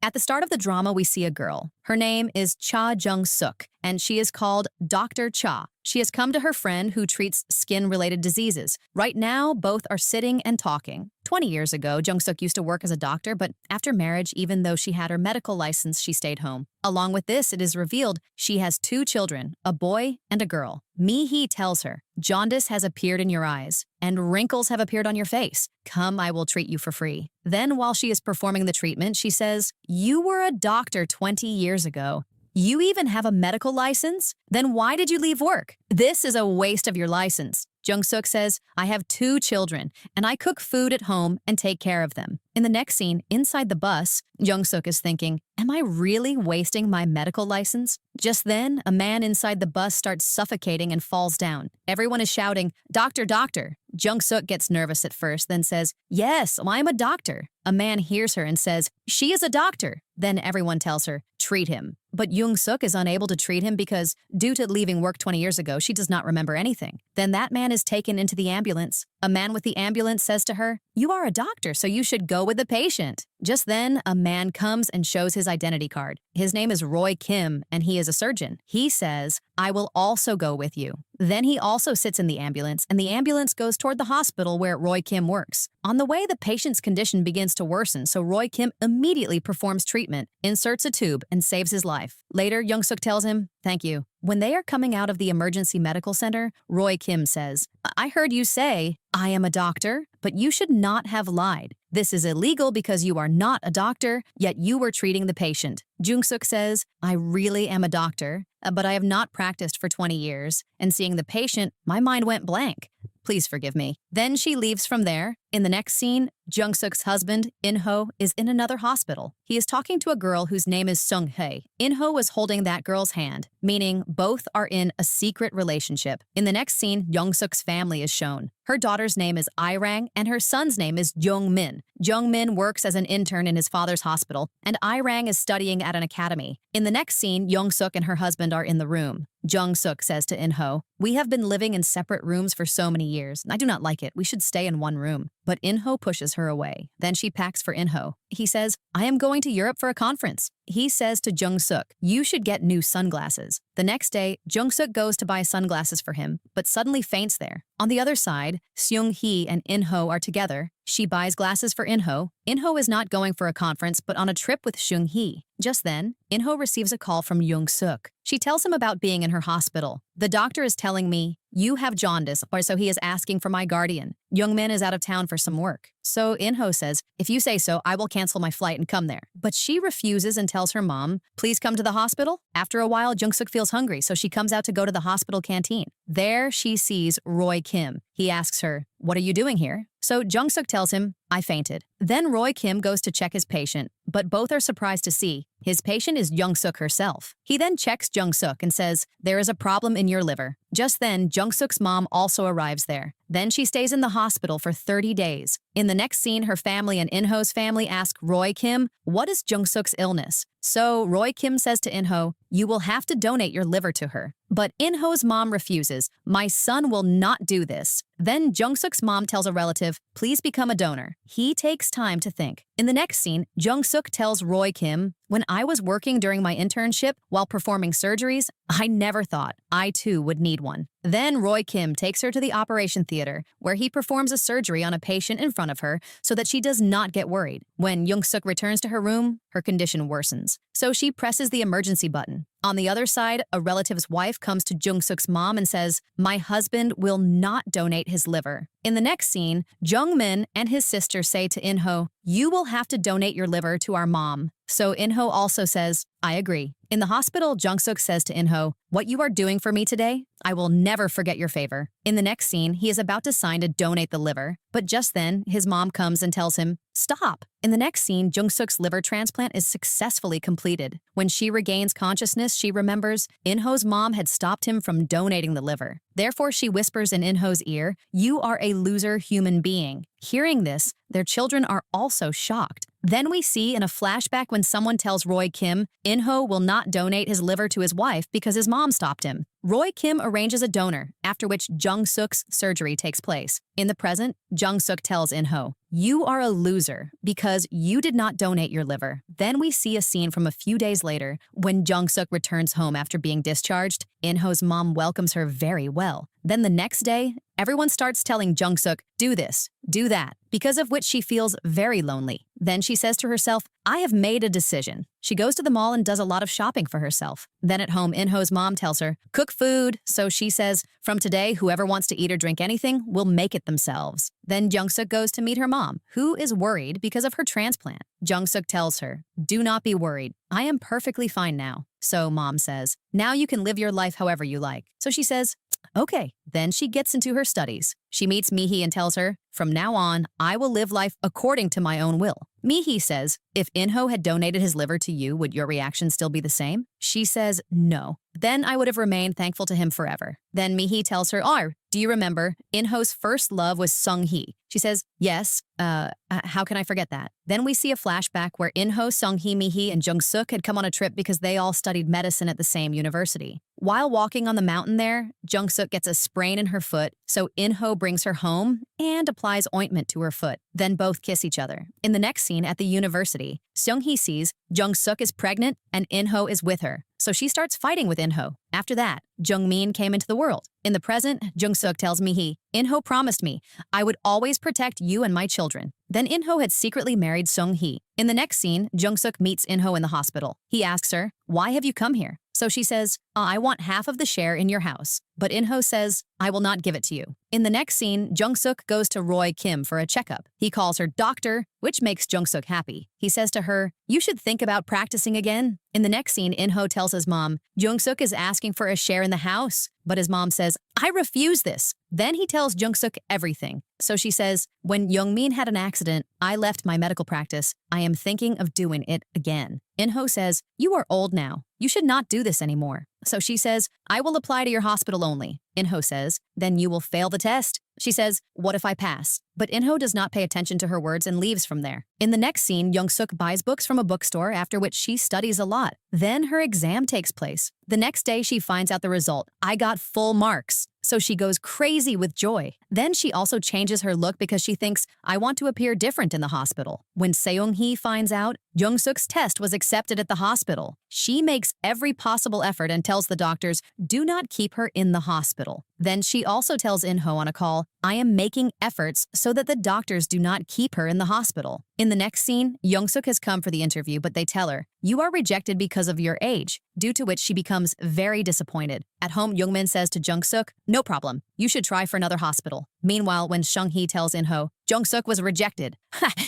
At the start of the drama, we see a girl. Her name is Cha Jung-suk, and she is called Dr. Cha. She has come to her friend who treats skin-related diseases. Right now, both are sitting and talking. 20 years ago, Jung-suk used to work as a doctor, but after marriage, even though she had her medical license, she stayed home. Along with this, it is revealed she has 2 children, a boy and a girl. Mi-hee tells her, "Jaundice has appeared in your eyes, and wrinkles have appeared on your face. Come, I will treat you for free." Then, while she is performing the treatment, she says, "You were a doctor 20 years ago. You even have a medical license? Then why did you leave work? This is a waste of your license." Jung-suk says, "I have 2 children, and I cook food at home and take care of them." In the next scene, inside the bus, Jung-suk is thinking, "Am I really wasting my medical license?" Just then, a man inside the bus starts suffocating and falls down. Everyone is shouting, "Doctor, doctor." Jung-suk gets nervous at first, then says, "Yes, I'm a doctor." A man hears her and says, "She is a doctor." Then everyone tells her, "Treat him." But Jung-suk is unable to treat him because, due to leaving work 20 years ago, she does not remember anything. Then that man is taken into the ambulance. A man with the ambulance says to her, "You are a doctor, so you should go with the patient." Just then, a man comes and shows his identity card. His name is Roy Kim, and he is a surgeon. He says, "I will also go with you." Then he also sits in the ambulance, and the ambulance goes toward the hospital where Roy Kim works. On the way, the patient's condition begins to worsen, so Roy Kim immediately performs treatment, inserts a tube, and saves his life. Later, Jung-suk tells him, "Thank you." When they are coming out of the emergency medical center, Roy Kim says, "I heard you say, 'I am a doctor,' but you should not have lied. This is illegal because you are not a doctor, yet you were treating the patient." Jung-suk says, "I really am a doctor, but I have not practiced for 20 years, and seeing the patient, my mind went blank. Please forgive me." Then she leaves from there. In the next scene, Jung-suk's husband, In-ho, is in another hospital. He is talking to a girl whose name is Sung-hae. In-ho is holding that girl's hand, meaning both are in a secret relationship. In the next scene, Jung-suk's family is shown. Her daughter's name is I-rang, and her son's name is Jung-min. Jung-min works as an intern in his father's hospital, and I-rang is studying at an academy. In the next scene, Jung-suk and her husband are in the room. Jung-suk says to In-ho, "We have been living in separate rooms for so many years. I do not like it. We should stay in one room." But In-ho pushes her away. Then she packs for In-ho. He says, "I am going to Europe for a conference." He says to Jung-suk, "You should get new sunglasses." The next day, Jung-suk goes to buy sunglasses for him, but suddenly faints there. On the other side, Seung-hee and In-ho are together. She buys glasses for In-ho. In-ho is not going for a conference, but on a trip with Seung-hee. Just then, In-ho receives a call from Jung-suk. She tells him about being in her hospital. "The doctor is telling me, you have jaundice, or so he is asking for my guardian. Jung-min is out of town for some work." So In-ho says, "If you say so, I will cancel my flight and come there." But she refuses and tells her mom, "Please come to the hospital." After a while, Jung-suk feels hungry, so she comes out to go to the hospital canteen. There, she sees Roy Kim. He asks her, "What are you doing here?" So Jung-suk tells him, "I fainted." Then Roy Kim goes to check his patient, but both are surprised to see his patient is Jung-suk herself. He then checks Jung-suk and says, "There is a problem in your liver." Just then, Jung-suk's mom also arrives there. Then she stays in the hospital for 30 days. In the next scene, her family and In-ho's family ask Roy Kim, "What is Jung-suk's illness?" So Roy Kim says to In-ho, "You will have to donate your liver to her." But In-ho's mom refuses. "My son will not do this." Then Jung-suk's mom tells a relative, "Please become a donor." He takes time to think. In the next scene, Jung-suk tells Roy Kim, "When I was working during my internship while performing surgeries, I never thought I too would need one." Then Roy Kim takes her to the operation theater, where he performs a surgery on a patient in front of her so that she does not get worried. When Jung-suk returns to her room, her condition worsens. So she presses the emergency button. On the other side, a relative's wife comes to Jung-suk's mom and says, "My husband will not donate his liver." In the next scene, Jung-min and his sister say to In-ho, "You will have to donate your liver to our mom." So In-ho also says, "I agree." In the hospital, Jung-suk says to In-ho, "What you are doing for me today, I will never forget your favor." In the next scene, he is about to sign to donate the liver, but just then, his mom comes and tells him, "Stop." In the next scene, Jung-suk's liver transplant is successfully completed. When she regains consciousness, she remembers In-ho's mom had stopped him from donating the liver. Therefore, she whispers in In-ho's ear, "You are a loser human being." Hearing this, their children are also shocked. Then we see in a flashback when someone tells Roy Kim, In-ho will not donate his liver to his wife because his mom stopped him. Roy Kim arranges a donor, after which Jung-suk's surgery takes place. In the present, Jung-suk tells In-ho, "You are a loser because you did not donate your liver." Then we see a scene from a few days later when Jung-suk returns home after being discharged. In-ho's mom welcomes her very well. Then the next day, everyone starts telling Jung-suk, "Do this, do that," because of which she feels very lonely. Then she says to herself, "I have made a decision." She goes to the mall and does a lot of shopping for herself. Then at home, In-ho's mom tells her, "Cook food." So she says, "From today, whoever wants to eat or drink anything will make it themselves." Then Jung-suk goes to meet her mom, who is worried because of her transplant. Jung-suk tells her, "Do not be worried. I am perfectly fine now." So mom says, "Now you can live your life however you like." So she says, "Okay." Then she gets into her studies. She meets Mihi and tells her, "From now on, I will live life according to my own will." Mihi says, "If In-ho had donated his liver to you, would your reaction still be the same?" She says, "No. Then I would have remained thankful to him forever." Then Mihi tells her, "Oh, do you remember? In-ho's first love was Sung-hee." She says, "Yes. How can I forget that?" Then we see a flashback where In-ho, Sung-hee, Mihi, and Jung-suk had come on a trip because they all studied medicine at the same university. While walking on the mountain there, Jung-suk gets a sprain in her foot, so In-ho brings her home and applies ointment to her foot. Then both kiss each other. In the next scene at the university, Sung-hee sees Jung-suk is pregnant and In-ho is with her, so she starts fighting with In-ho. After that, Jung-min came into the world. In the present, Jung-suk tells Mihi, "In-ho promised me I would always protect you and my children." Then In-ho had secretly married Sung-hee. In the next scene, Jung-suk meets In-ho in the hospital. He asks her, "Why have you come here?" So she says, "I want half of the share in your house." But In-ho says, "I will not give it to you." In the next scene, Jung-suk goes to Roy Kim for a checkup. He calls her doctor, which makes Jung-suk happy. He says to her, "You should think about practicing again." In the next scene, In-ho tells his mom, Jung-suk is asking for a share in the house, but his mom says, "I refuse this." Then he tells Jung-suk everything. So she says, "When Young-min had an accident, I left my medical practice. I am thinking of doing it again." In-ho says, "You are old now. You should not do this anymore." So she says, "I will apply to your hospital only." In-ho says, "Then you will fail the test." She says, "What if I pass?" But In-ho does not pay attention to her words and leaves from there. In the next scene, Jung-suk buys books from a bookstore, after which she studies a lot. Then her exam takes place. The next day, she finds out the result. "I got full marks." So she goes crazy with joy. Then she also changes her look because she thinks, "I want to appear different in the hospital." When Seung-hee finds out Jung-suk's test was accepted at the hospital, she makes every possible effort and tells the doctors, "Do not keep her in the hospital." Then she also tells In-ho on a call, "I am making efforts so that the doctors do not keep her in the hospital." In the next scene, Jung-suk has come for the interview, but they tell her, "You are rejected because of your age," due to which she becomes very disappointed. At home, Jung-min says to Jung-suk, "No problem. You should try for another hospital." Meanwhile, when Sung-hee tells In-ho, Jung-suk was rejected,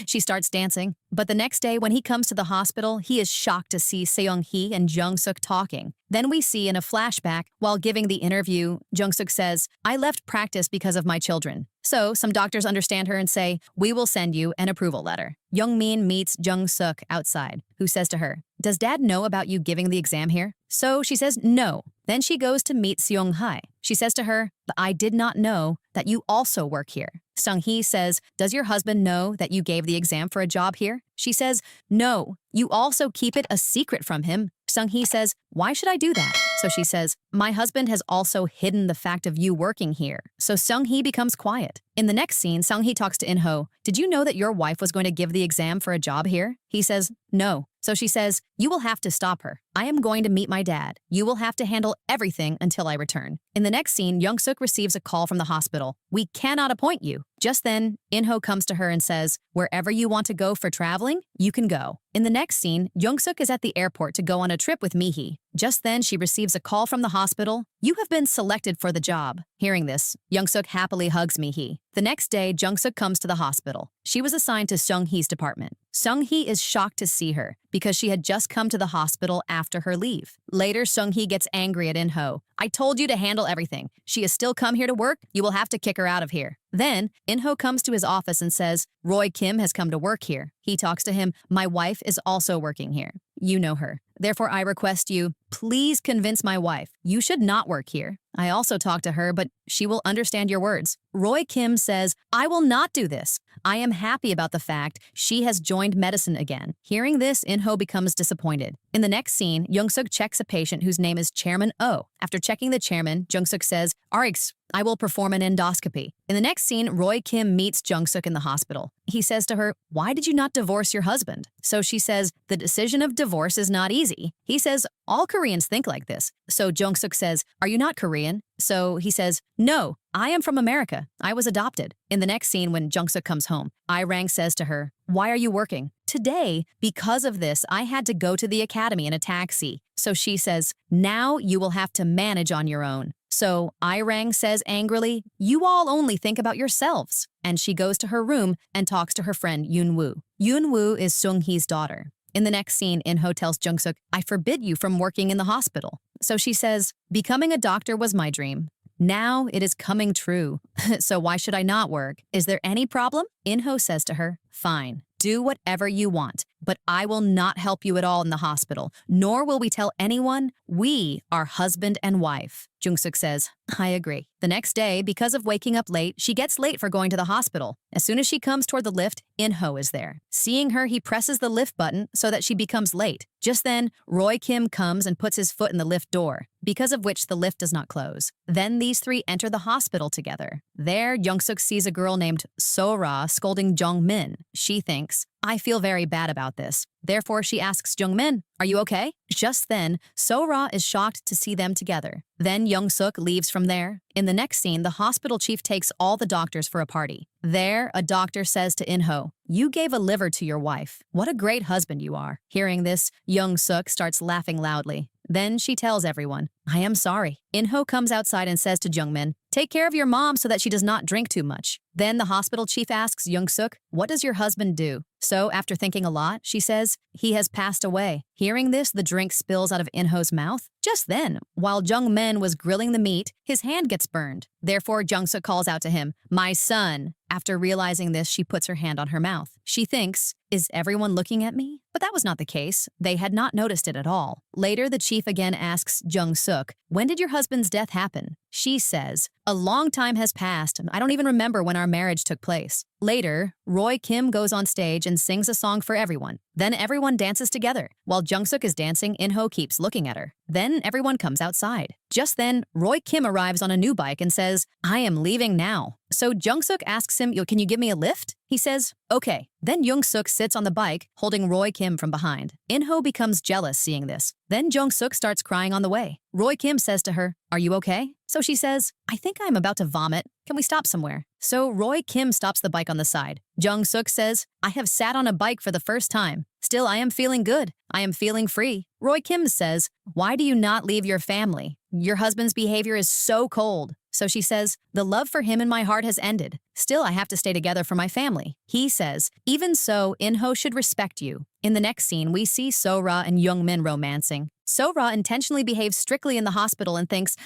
she starts dancing. But the next day, when he comes to the hospital, he is shocked to see Seung-hee and Jung-suk talking. Then we see in a flashback, while giving the interview, Jung-suk says, "I left practice because of my children." So some doctors understand her and say, "We will send you an approval letter." Young-min meets Jung-suk outside, who says to her, "Does Dad know about you giving the exam here?" So she says no. Then she goes to meet Seung-hae. She says to her, "I did not know that you also work here." Sung-hee says, "Does your husband know that you gave the exam for a job here?" She says, "No. You also keep it a secret from him." Sung-hee says, "Why should I do that?" So she says, "My husband has also hidden the fact of you working here." So Sung-hee becomes quiet. In the next scene, Sung-hee talks to In-ho. "Did you know that your wife was going to give the exam for a job here?" He says, "No." So she says, "You will have to stop her. I am going to meet my dad. You will have to handle everything until I return." In the next scene, Jung-suk receives a call from the hospital. "We cannot appoint you." Just then, In-ho comes to her and says, "Wherever you want to go for traveling, you can go." In the next scene, Jung-suk is at the airport to go on a trip with Mihi. Just then, she receives a call from the hospital. "You have been selected for the job." Hearing this, Jung-suk happily hugs Mihi. The next day, Jung-suk comes to the hospital. She was assigned to Sung-hee's department. Sung-hee is shocked to see her because she had just come to the hospital after her leave. Later, Sung-hee gets angry at In-ho. "I told you to handle everything. She has still come here to work. You will have to kick her out of here." Then, In-ho comes to his office and says, "Roy Kim has come to work here." He talks to him, "My wife is also working here. You know her. Therefore, I request you, please convince my wife. You should not work here. I also talked to her, but she will understand your words." Roy Kim says, I will not do this. I am happy about the fact she has joined medicine again. Hearing this, In-ho becomes disappointed. In the next scene, Young-suk checks a patient whose name is Chairman Oh. After checking the chairman, Jung-suk says, Arix, I will perform an endoscopy. In the next scene, Roy Kim meets Jung-suk in the hospital. He says to her, why did you not divorce your husband? So she says, the decision of divorce is not easy. He says, all Koreans think like this. So Jung-suk says, are you not Korean? So he says, no, I am from America. I was adopted. In the next scene, when Jung-suk comes home, Irang says to her, why are you working? Today, because of this, I had to go to the academy in a taxi. So she says, now you will have to manage on your own. So Irang says angrily, you all only think about yourselves. And she goes to her room and talks to her friend Yoon-woo. Yoon-woo is Sung-hee's daughter. In the next scene, In-ho tells Jung-suk, I forbid you from working in the hospital. So she says, becoming a doctor was my dream. Now it is coming true. So why should I not work? Is there any problem? In-ho says to her, fine, do whatever you want, but I will not help you at all in the hospital, nor will we tell anyone we are husband and wife. Jung-suk says, I agree. The next day, because of waking up late, she gets late for going to the hospital. As soon as she comes toward the lift, In-ho is there. Seeing her, he presses the lift button so that she becomes late. Just then, Roy Kim comes and puts his foot in the lift door, because of which the lift does not close. Then these three enter the hospital together. There, Jung-suk sees a girl named So-ra scolding Jung-min. She thinks, I feel very bad about this. Therefore, she asks Jung-min, are you okay? Just then, So-ra is shocked to see them together. Then Young-suk leaves from there. In the next scene, the hospital chief takes all the doctors for a party. There, a doctor says to In-ho, you gave a liver to your wife. What a great husband you are. Hearing this, Young-suk starts laughing loudly. Then she tells everyone, I am sorry. In-ho comes outside and says to Jung-min, take care of your mom so that she does not drink too much. Then the hospital chief asks Young-suk, what does your husband do? So after thinking a lot, she says, he has passed away. Hearing this, the drink spills out of In-ho's mouth. Just then, while Jung-min was grilling the meat, his hand gets burned. Therefore, Jung-suk calls out to him, my son. After realizing this, she puts her hand on her mouth. She thinks, is everyone looking at me? But that was not the case. They had not noticed it at all. Later, the chief again asks Jung-suk, when did your husband's death happen? She says, a long time has passed. I don't even remember when our marriage took place. Later, Roy Kim goes on stage and sings a song for everyone. Then everyone dances together. While Jung-suk is dancing, In-ho keeps looking at her. Then everyone comes outside. Just then, Roy Kim arrives on a new bike and says, I am leaving now. So Jung-suk asks him, can you give me a lift? He says, okay. Then Jung-suk sits on the bike, holding Roy Kim from behind. In-ho becomes jealous seeing this. Then Jung-suk starts crying on the way. Roy Kim says to her, are you okay? So she says, I think I'm about to vomit. Can we stop somewhere? So Roy Kim stops the bike on the side. Jung-suk says, I have sat on a bike for the first time. Still, I am feeling good. I am feeling free. Roy Kim says, why do you not leave your family? Your husband's behavior is so cold. So she says, the love for him in my heart has ended. Still, I have to stay together for my family. He says, even so, In-ho should respect you. In the next scene, we see So-ra and Jung-min romancing. So-ra intentionally behaves strictly in the hospital and thinks,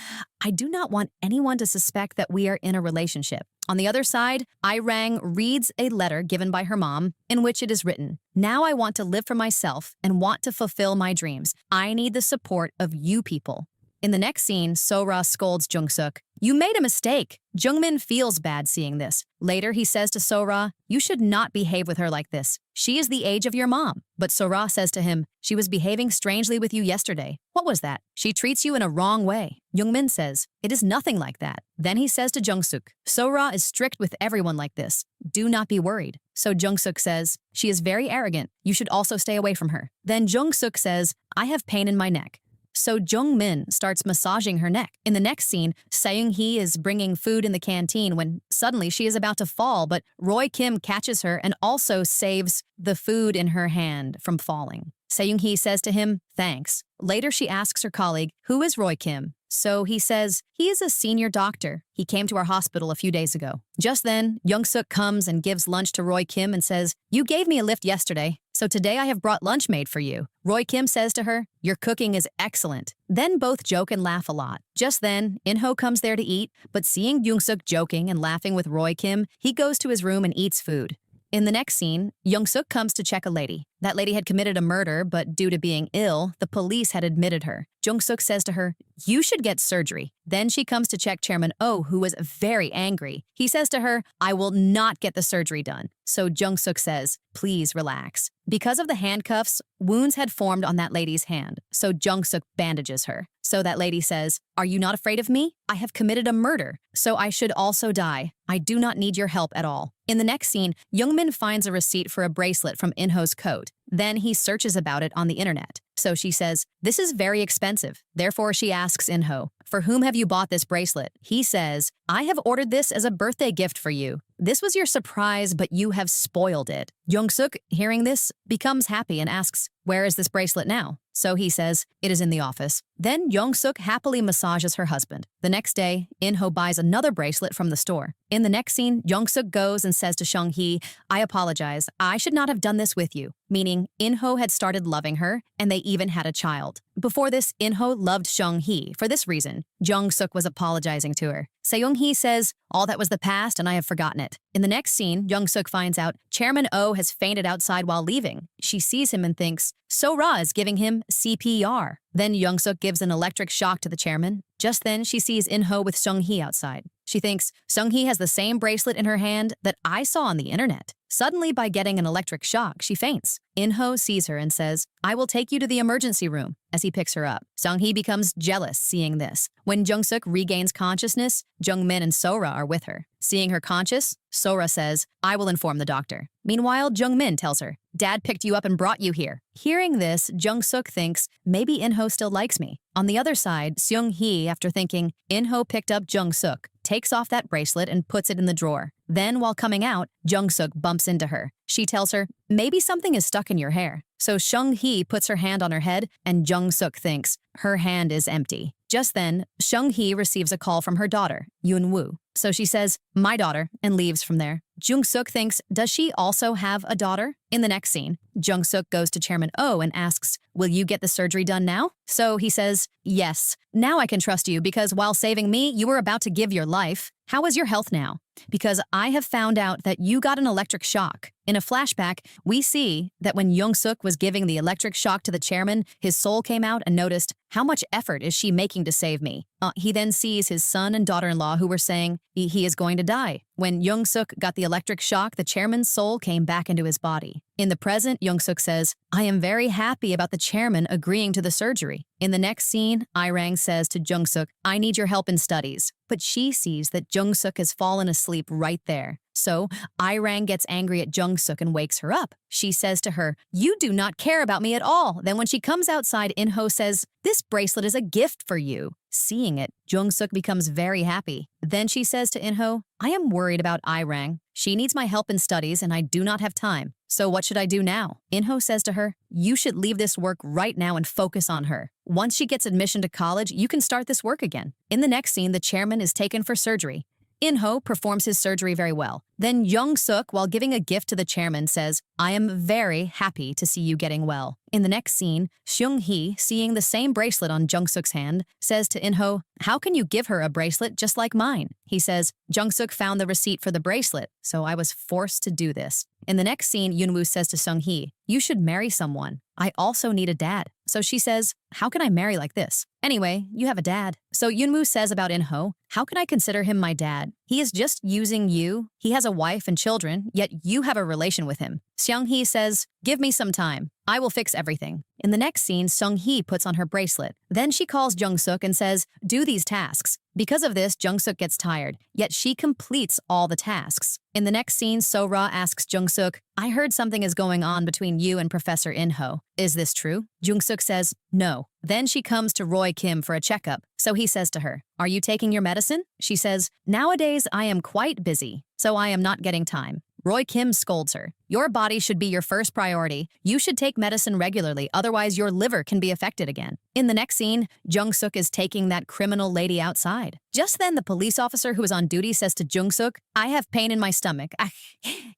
I do not want anyone to suspect that we are in a relationship. On the other side, Irang reads a letter given by her mom in which it is written, now I want to live for myself and want to fulfill my dreams. I need the support of you people. In the next scene, So-ra scolds Jung-suk. You made a mistake. Jung-min feels bad seeing this. Later, he says to So-ra, you should not behave with her like this. She is the age of your mom. But So-ra says to him, she was behaving strangely with you yesterday. What was that? She treats you in a wrong way. Jung-min says, it is nothing like that. Then he says to Jung-suk, So-ra is strict with everyone like this. Do not be worried. So Jung-suk says, she is very arrogant. You should also stay away from her. Then Jung-suk says, I have pain in my neck. So Jung-min starts massaging her neck. In the next scene, Seung-hee is bringing food in the canteen when suddenly she is about to fall, but Roy Kim catches her and also saves the food in her hand from falling. Seung-hee says to him, thanks. Later, she asks her colleague, who is Roy Kim? So he says, he is a senior doctor. He came to our hospital a few days ago. Just then, Young-suk comes and gives lunch to Roy Kim and says, you gave me a lift yesterday, so today I have brought lunch made for you. Roy Kim says to her, your cooking is excellent. Then both joke and laugh a lot. Just then, In-ho comes there to eat, but seeing Young-suk joking and laughing with Roy Kim, he goes to his room and eats food. In the next scene, Young-suk comes to check a lady. That lady had committed a murder, but due to being ill, the police had admitted her. Jung-suk says to her, "You should get surgery." Then she comes to check Chairman Oh, who was very angry. He says to her, "I will not get the surgery done." So Jung-suk says, "Please relax." Because of the handcuffs, wounds had formed on that lady's hand, so Jung-suk bandages her. So that lady says, "Are you not afraid of me? I have committed a murder, so I should also die. I do not need your help at all." In the next scene, Young-min finds a receipt for a bracelet from In-ho's coat. Then he searches about it on the internet. So she says, "This is very expensive." Therefore, she asks In-ho, "For whom have you bought this bracelet?" He says, "I have ordered this as a birthday gift for you. This was your surprise, but you have spoiled it." Young-suk, hearing this, becomes happy and asks, "Where is this bracelet now?" So he says, "It is in the office." Then Young-suk happily massages her husband. The next day, In-ho buys another bracelet from the store. In the next scene, Young-suk goes and says to Sung-hee, "I apologize. I should not have done this with you." Meaning, In-ho had started loving her, and they even had a child. Before this, In-ho loved Sung-hee. For this reason, Jung-suk was apologizing to her. Seung-hee says, "All that was the past and I have forgotten it." In the next scene, Jung-suk finds out Chairman Oh has fainted outside while leaving. She sees him and thinks, So-ra is giving him CPR. Then Young-suk gives an electric shock to the chairman. Just then, she sees In-ho with Sung-hee outside. She thinks, Sung-hee has the same bracelet in her hand that I saw on the internet. Suddenly, by getting an electric shock, she faints. In-ho sees her and says, "I will take you to the emergency room," as he picks her up. Sung-hee becomes jealous seeing this. When Jung-suk regains consciousness, Jung-min and So-ra are with her. Seeing her conscious, So-ra says, "I will inform the doctor." Meanwhile, Jung-min tells her, "Dad picked you up and brought you here." Hearing this, Jung-suk thinks, maybe In-ho still likes me. On the other side, Seung-hee, after thinking, In-ho picked up Jung-suk, takes off that bracelet and puts it in the drawer. Then, while coming out, Jung-suk bumps into her. She tells her, "Maybe something is stuck in your hair." So Sung-hee puts her hand on her head, and Jung-suk thinks her hand is empty. Just then, Sung-hee receives a call from her daughter, Yoon-woo. So she says, "My daughter," and leaves from there. Jung-suk thinks, does she also have a daughter? In the next scene, Jung-suk goes to Chairman Oh and asks, "Will you get the surgery done now?" So he says, "Yes. Now I can trust you because while saving me, you were about to give your life. How is your health now? Because I have found out that you got an electric shock." In a flashback, we see that when Young-suk was giving the electric shock to the chairman, his soul came out and noticed, how much effort is she making to save me? He then sees his son and daughter-in-law who were saying he is going to die. When Young-suk got the electric shock, the chairman's soul came back into his body. In the present, Young-suk says, "I am very happy about the chairman agreeing to the surgery." In the next scene, Irang says to Jung-suk, "I need your help in studies." But she sees that Jung-suk has fallen asleep right there. So, Irang gets angry at Jung-suk and wakes her up. She says to her, "You do not care about me at all." Then when she comes outside, In-ho says, "This bracelet is a gift for you." Seeing it, Jung-suk becomes very happy. Then she says to In-ho, "I am worried about Irang. She needs my help in studies and I do not have time. So what should I do now?" In-ho says to her, "You should leave this work right now and focus on her. Once she gets admission to college, you can start this work again." In the next scene, the chairman is taken for surgery. In-ho performs his surgery very well. Then Young-suk, while giving a gift to the chairman, says, "I am very happy to see you getting well." In the next scene, Seung-hee, seeing the same bracelet on Jung-suk's hand, says to In-ho, "How can you give her a bracelet just like mine?" He says, "Jung-suk found the receipt for the bracelet, so I was forced to do this." In the next scene, Yoon-woo says to Seung-hee, "You should marry someone. I also need a dad." So she says, "How can I marry like this? Anyway, you have a dad." So Yoon-woo says about In-ho, "How can I consider him my dad? He is just using you. He has a wife and children, yet you have a relation with him." Seung-hee says, "Give me some time. I will fix everything." In the next scene, Sung-hee puts on her bracelet. Then she calls Jung-suk and says, "Do these tasks." Because of this, Jung-suk gets tired, yet she completes all the tasks. In the next scene, So-ra asks Jung-suk, "I heard something is going on between you and Professor In-ho. Is this true?" Jung-suk says, "No." Then she comes to Roy Kim for a checkup. So he says to her, "Are you taking your medicine?" She says, "Nowadays I am quite busy, so I am not getting time." Roy Kim scolds her. Your body should be your first priority. You should take medicine regularly, otherwise your liver can be affected again. In the next scene, Jung-suk is taking that criminal lady outside. Just then, the police officer who is on duty says to Jung-suk, I have pain in my stomach.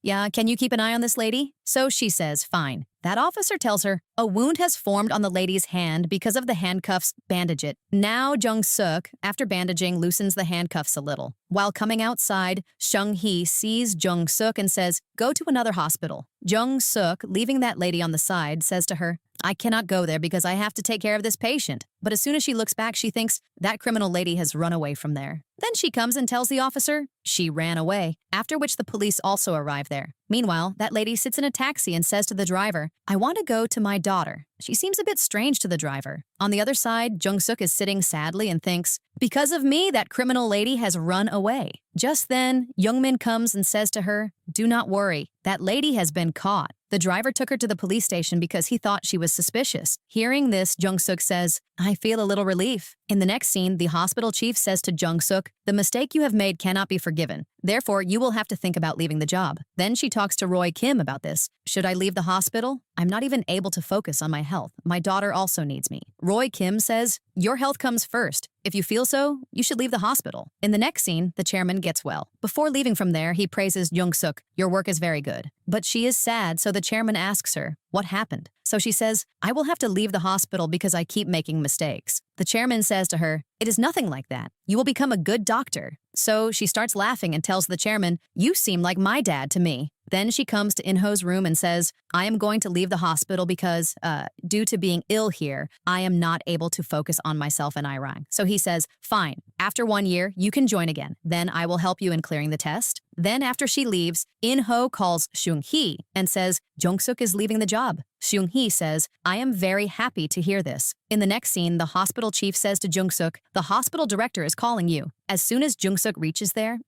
Yeah, can you keep an eye on this lady? So she says, fine. That officer tells her, a wound has formed on the lady's hand because of the handcuffs. Bandage it. Now Jung-suk, after bandaging, loosens the handcuffs a little. While coming outside, Sung-hee sees Jung-suk and says, go to another hospital. Jung-suk, leaving that lady on the side, says to her, I cannot go there because I have to take care of this patient. But as soon as she looks back, she thinks that criminal lady has run away from there. Then she comes and tells the officer she ran away, after which the police also arrive there. Meanwhile, that lady sits in a taxi and says to the driver, I want to go to my daughter. She seems a bit strange to the driver. On the other side, Jung-suk is sitting sadly and thinks, because of me, that criminal lady has run away. Just then, Youngmin comes and says to her, do not worry, that lady has been caught. The driver took her to the police station because he thought she was suspicious. Hearing this, Jung-suk says, I feel a little relief. In the next scene, the hospital chief says to Jung-suk, the mistake you have made cannot be forgiven. Therefore, you will have to think about leaving the job. Then she talks to Roy Kim about this. Should I leave the hospital? I'm not even able to focus on my health. My daughter also needs me. Roy Kim says, your health comes first. If you feel so, you should leave the hospital. In the next scene, the chairman gets well. Before leaving from there, he praises Jung-suk. Your work is very good. But she is sad, so the chairman asks her, what happened? So she says, I will have to leave the hospital because I keep making mistakes. The chairman says to her, it is nothing like that. You will become a good doctor. So she starts laughing and tells the chairman, you seem like my dad to me. Then she comes to In-ho's room and says, I am going to leave the hospital because, due to being ill here, I am not able to focus on myself and Irang. So he says, fine, after 1 year, you can join again. Then I will help you in clearing the test. Then after she leaves, In-ho calls Sung-hee and says, Jung-suk is leaving the job. Sung-hee says, I am very happy to hear this. In the next scene, the hospital chief says to Jung-suk, the hospital director is calling you. As soon as Jung-suk reaches there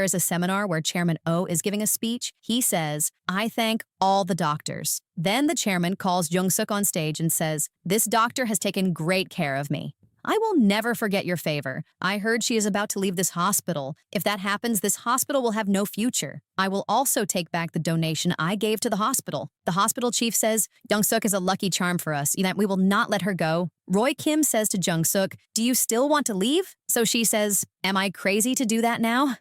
is a seminar where Chairman Oh is giving a speech. He says, I thank all the doctors. Then the chairman calls Jung-suk on stage and says, this doctor has taken great care of me. I will never forget your favor. I heard she is about to leave this hospital. If that happens, this hospital will have no future. I will also take back the donation I gave to the hospital. The hospital chief says, Jung-suk is a lucky charm for us, that we will not let her go. Roy Kim says to Jung-suk, do you still want to leave? So she says, am I crazy to do that now?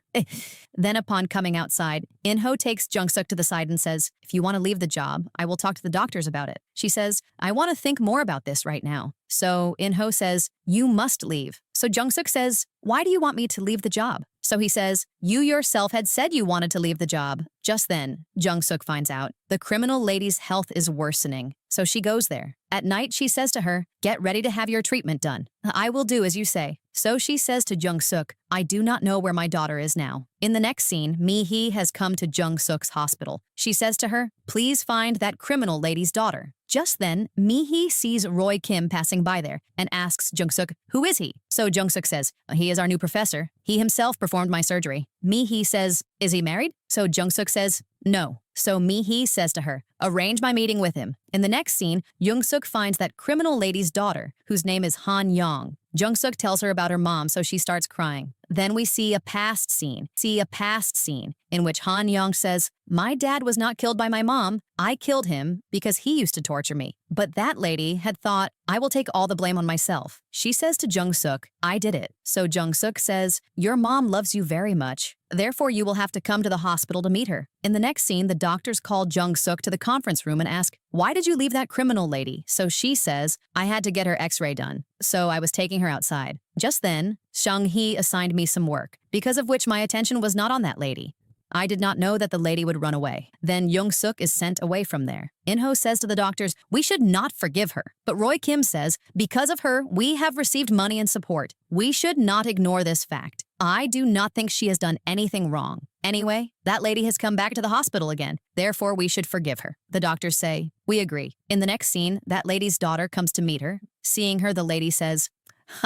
Then upon coming outside, In-ho takes Jung-suk to the side and says, if you want to leave the job, I will talk to the doctors about it. She says, I want to think more about this right now. So In-ho says, you must leave. So Jung-suk says, why do you want me to leave the job? So he says, you yourself had said you wanted to leave the job. Just then, Jung-suk finds out the criminal lady's health is worsening. So she goes there. At night, she says to her, get ready to have your treatment done. I will do as you say. So she says to Jung-suk, I do not know where my daughter is now. In the next scene, Mi-hee has come to Jung-suk's hospital. She says to her, please find that criminal lady's daughter. Just then, Mi-hee sees Roy Kim passing by there and asks Jung-suk, who is he? So Jung-suk says, he is our new professor. He himself performed my surgery. Mi-hee says, is he married? So Jung-suk says, no. So Mi-hee says to her, arrange my meeting with him. In the next scene, Jung-suk finds that criminal lady's daughter, whose name is Han Yong. Jung-suk tells her about her mom, so she starts crying. Then we see a past scene in which Han Yong says, my dad was not killed by my mom. I killed him because he used to torture me. But that lady had thought, I will take all the blame on myself. She says to Jung-suk, I did it. So Jung-suk says, your mom loves you very much. Therefore, you will have to come to the hospital to meet her. In the next scene, the doctors call Jung-suk to the conference room and ask, why did you leave that criminal lady? So she says, I had to get her x-ray done. So I was taking her outside. Just then, Sung-hee assigned me some work, because of which my attention was not on that lady. I did not know that the lady would run away. Then Jung-suk is sent away from there. In-ho says to the doctors, we should not forgive her. But Roy Kim says, because of her, we have received money and support. We should not ignore this fact. I do not think she has done anything wrong. Anyway, that lady has come back to the hospital again. Therefore, we should forgive her. The doctors say, we agree. In the next scene, that lady's daughter comes to meet her. Seeing her, the lady says,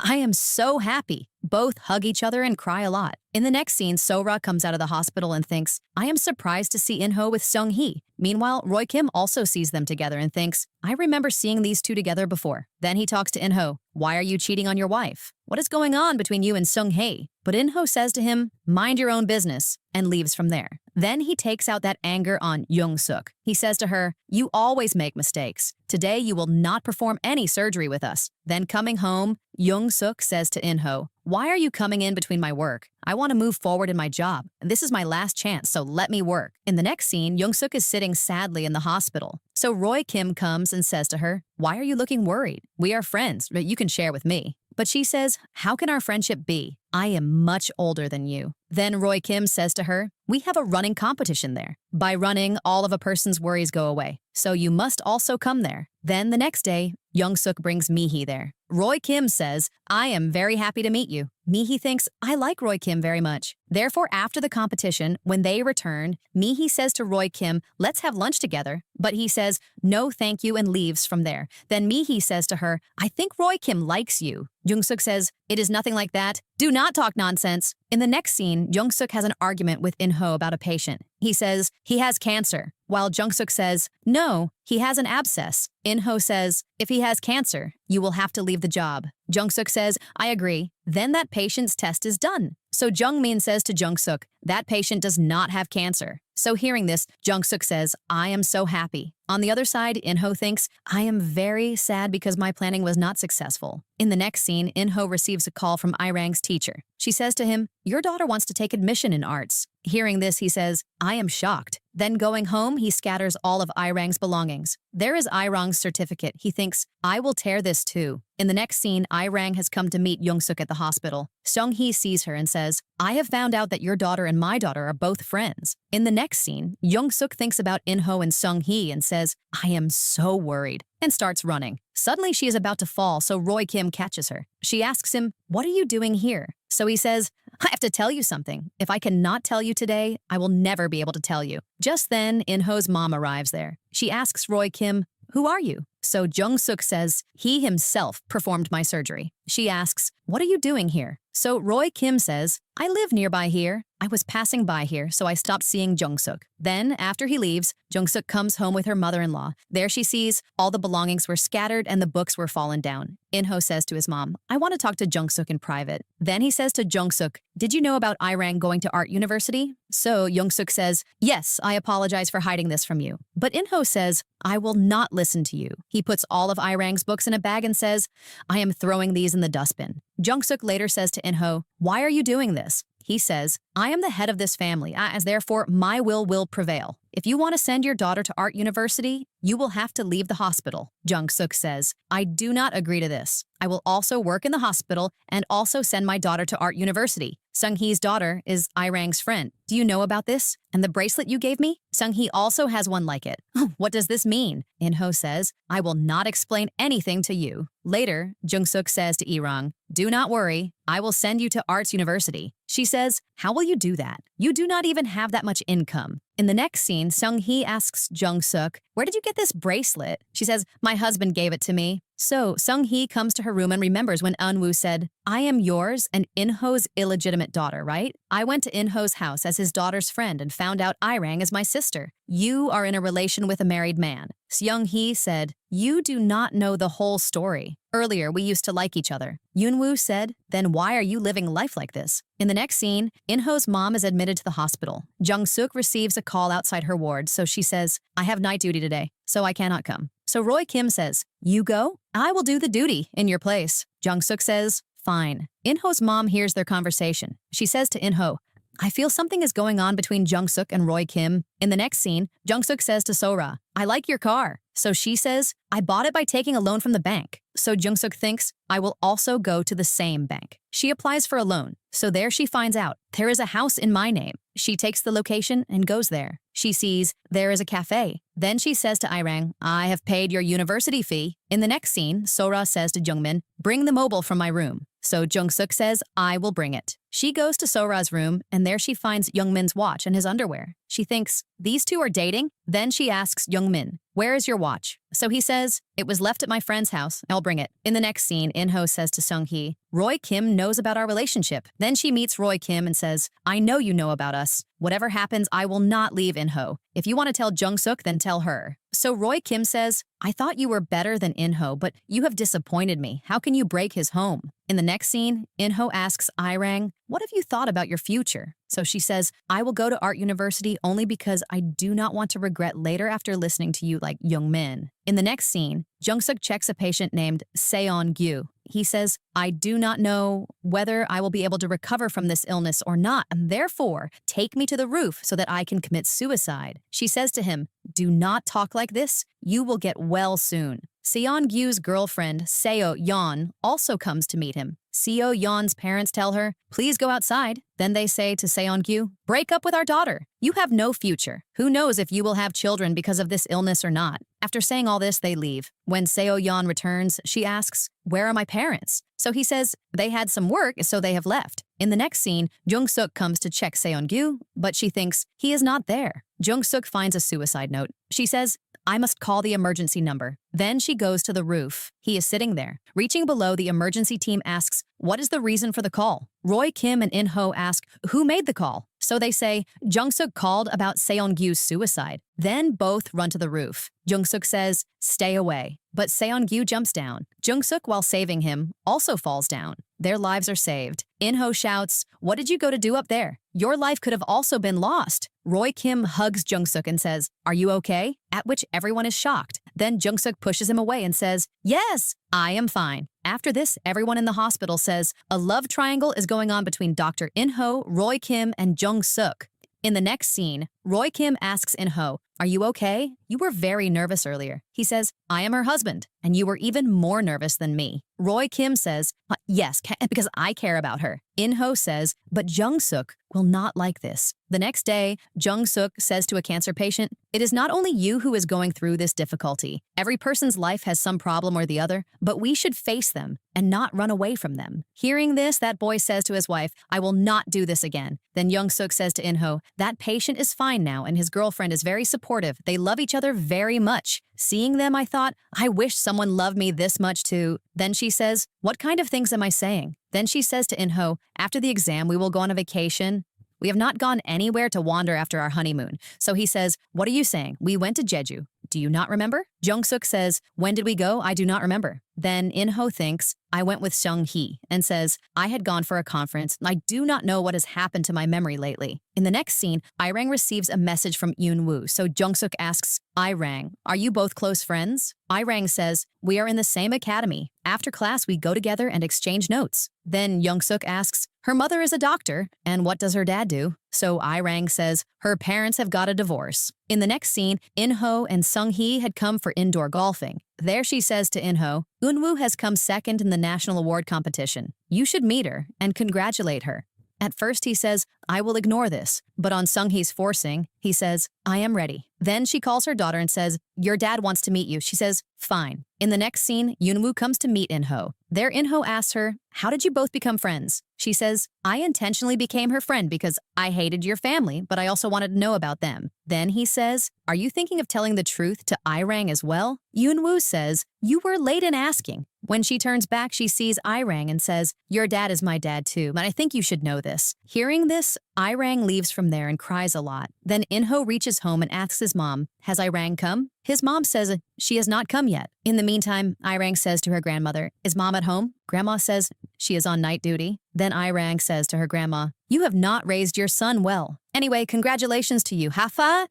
I am so happy. Both hug each other and cry a lot. In the next scene, Sora comes out of the hospital and thinks, I am surprised to see In-ho with Sung-hee. Meanwhile, Roy Kim also sees them together and thinks, I remember seeing these two together before. Then he talks to In-ho, why are you cheating on your wife? what is going on between you and Sung-hee? But In-ho says to him, mind your own business, and leaves from there. Then he takes out that anger on Young-suk. He says to her, you always make mistakes. Today you will not perform any surgery with us. Then coming home, Young-suk says to In-ho, why are you coming in between my work? I want to move forward in my job. This is my last chance, so let me work. In the next scene, Young-suk is sitting sadly in the hospital. So Roy Kim comes and says to her, why are you looking worried? We are friends, but you can share with me. But she says, how can our friendship be? I am much older than you. Then Roy Kim says to her, we have a running competition there. By running, all of a person's worries go away. So you must also come there. Then the next day, Young-suk brings Mihee there. Roy Kim says, I am very happy to meet you. Mihee thinks, I like Roy Kim very much. Therefore, after the competition, when they return, Mihee says to Roy Kim, let's have lunch together. But he says, no thank you, and leaves from there. Then Mihee says to her, I think Roy Kim likes you. Young-suk says, it is nothing like that. Do not talk nonsense. In the next scene, Young-suk has an argument with In-ho about a patient. He says, he has cancer, while Jung-suk says, no, he has an abscess. In-ho says, if he has cancer, you will have to leave the job. Jung-suk says, I agree. Then that patient's test is done. So Jung-min says to Jung-suk, that patient does not have cancer. So hearing this, Jung-suk says, I am so happy. On the other side, In-ho thinks, I am very sad because my planning was not successful. In the next scene, In-ho receives a call from Irang's teacher. She says to him, your daughter wants to take admission in arts. Hearing this, he says, I am shocked. Then going home, he scatters all of Irang's belongings. There is Irang's certificate. He thinks, I will tear this too. In the next scene, Irang has come to meet Young-suk at the hospital. Sung-hee sees her and says, I have found out that your daughter and my daughter are both friends. In the next scene, Young-suk thinks about In-ho and Sung-hee and says, I am so worried, and starts running. Suddenly, she is about to fall, so Roy Kim catches her. She asks him, what are you doing here? So he says, I have to tell you something. If I cannot tell you today, I will never be able to tell you. Just then, In-ho's mom arrives there. She asks Roy Kim, who are you? So Jung-suk says, he himself performed my surgery. She asks, what are you doing here? So Roy Kim says, I live nearby here. I was passing by here, so I stopped seeing Jung-suk. Then, after he leaves, Jung-suk comes home with her mother-in-law. There she sees all the belongings were scattered and the books were fallen down. In-ho says to his mom, I want to talk to Jung-suk in private. Then he says to Jung-suk, did you know about Irang going to art university? So Jung-suk says, yes, I apologize for hiding this from you. But In-ho says, I will not listen to you. He puts all of Irang's books in a bag and says, I am throwing these in the dustbin. Jung-suk later says to In-ho, why are you doing this? He says, I am the head of this family, as therefore my will prevail. If you want to send your daughter to art university, you will have to leave the hospital. Jung-suk says, I do not agree to this. I will also work in the hospital and also send my daughter to art university. Sung-hee's daughter is Irang's friend. Do you know about this? And the bracelet you gave me? Sung-hee also has one like it. What does this mean? In-ho says, I will not explain anything to you. Later, Jung-suk says to Irang, do not worry, I will send you to arts university. She says, how will you do that? You do not even have that much income. In the next scene, Sung-hee asks Jung-suk, where did you get this bracelet? She says, my husband gave it to me. So Sung-hee comes to her room and remembers when Eun-woo said, I am yours and In-ho's illegitimate daughter, right? I went to In-ho's house as his daughter's friend and found out Irang is my sister. You are in a relation with a married man. Seung-hee said, you do not know the whole story. Earlier, we used to like each other. Yoon-woo said, then why are you living life like this? In the next scene, In-ho's mom is admitted to the hospital. Jung-suk receives a call outside her ward, so she says, I have night duty today, so I cannot come. So Roy Kim says, you go? I will do the duty in your place. Jung-suk says, fine. In-ho's mom hears their conversation. She says to In-ho, I feel something is going on between Jung-suk and Roy Kim. In the next scene, Jung-suk says to Sora, I like your car. So she says, I bought it by taking a loan from the bank. So Jung-suk thinks, I will also go to the same bank. She applies for a loan. So there she finds out, there is a house in my name. She takes the location and goes there. She sees there is a cafe. Then she says to Irang, I have paid your university fee. In the next scene, Sora says to Jungmin, bring the mobile from my room. So Jung-suk says, I will bring it. She goes to Sora's room, and there she finds Youngmin's watch and his underwear. She thinks, these two are dating? Then she asks Youngmin, where is your watch? So he says, it was left at my friend's house. I'll bring it. In the next scene, In-ho says to Sung-hee, Roy Kim knows about our relationship. Then she meets Roy Kim and says, I know you know about us. Whatever happens, I will not leave In-ho. If you want to tell Jung-suk, then tell her. So Roy Kim says, I thought you were better than In-ho, but you have disappointed me. How can you break his home? In the next scene, In-ho asks Irang, what have you thought about your future? So she says, I will go to art university only because I do not want to regret later after listening to you like Young-min. In the next scene, Jung-suk checks a patient named Seon-gyu. He says, I do not know whether I will be able to recover from this illness or not, and therefore, take me to the roof so that I can commit suicide. She says to him, do not talk like this. You will get well soon. Seon-gyu's girlfriend, Seo-yeon, also comes to meet him. Seo-yeon's parents tell her, please go outside. Then they say to Seon-gyu, break up with our daughter. You have no future. Who knows if you will have children because of this illness or not? After saying all this, they leave. When Seo-yeon returns, she asks, where are my parents? So he says, they had some work, so they have left. In the next scene, Jung-suk comes to check Seon-gyu, but she thinks he is not there. Jung-suk finds a suicide note. She says, I must call the emergency number. Then she goes to the roof. He is sitting there. Reaching below, the emergency team asks, what is the reason for the call? Roy Kim and In-ho ask, who made the call? So they say, Jung-suk called about Seon-gyu's suicide. Then both run to the roof. Jung-suk says, stay away. But Seon-gyu jumps down. Jung-suk, while saving him, also falls down. Their lives are saved. In-ho shouts, what did you go to do up there? Your life could have also been lost. Roy Kim hugs Jung-suk and says, are you okay? At which everyone is shocked. Then Jung-suk pushes him away and says, yes, I am fine. After this, everyone in the hospital says, a love triangle is going on between Dr. In-ho, Roy Kim, and Jung-suk. In the next scene, Roy Kim asks In-ho, are you okay? You were very nervous earlier. He says, I am her husband, and you were even more nervous than me. Roy Kim says, yes, because I care about her. In-ho says, but Jung-suk will not like this. The next day, Jung-suk says to a cancer patient, it is not only you who is going through this difficulty. Every person's life has some problem or the other, but we should face them and not run away from them. Hearing this, that boy says to his wife, I will not do this again. Then Jung-suk says to In-ho, that patient is fine now and his girlfriend is very supportive. They love each other very much. Seeing them, I thought, I wish someone loved me this much too. Then she says, what kind of things am I saying? Then she says to In-ho, after the exam, we will go on a vacation. We have not gone anywhere to wander after our honeymoon. So he says, what are you saying? We went to Jeju. Do you not remember? Jung-suk says, when did we go? I do not remember. Then In-ho thinks, I went with Seung-hee, and says, I had gone for a conference. I do not know what has happened to my memory lately. In the next scene, Irang receives a message from Yoon-woo, so Jung-suk asks, Irang, are you both close friends? Irang says, we are in the same academy. After class, we go together and exchange notes. Then Jung-suk asks, her mother is a doctor, and what does her dad do? So Irang says, her parents have got a divorce. In the next scene, In-ho and Seung-hee had come for indoor golfing. There she says to In-ho, Eun-woo has come second in the national award competition. You should meet her and congratulate her. At first he says, I will ignore this. But on Seung-hee's forcing, he says, I am ready. Then she calls her daughter and says, your dad wants to meet you. She says, fine. In the next scene, Yoon-woo comes to meet In-ho. There In-ho asks her, how did you both become friends? She says, I intentionally became her friend because I hated your family, but I also wanted to know about them. Then he says, are you thinking of telling the truth to Irang as well? Yoon-woo says, you were late in asking. When she turns back, she sees Irang and says, your dad is my dad too, but I think you should know this. Hearing this, Irang leaves from there and cries a lot. Then In-ho reaches home and asks his mom, has Irang come? His mom says she has not come yet. In the meantime, Irang says to her grandmother, is mom at home? Grandma says she is on night duty. Then Irang says to her grandma, you have not raised your son well. Anyway, congratulations to you, Hafa.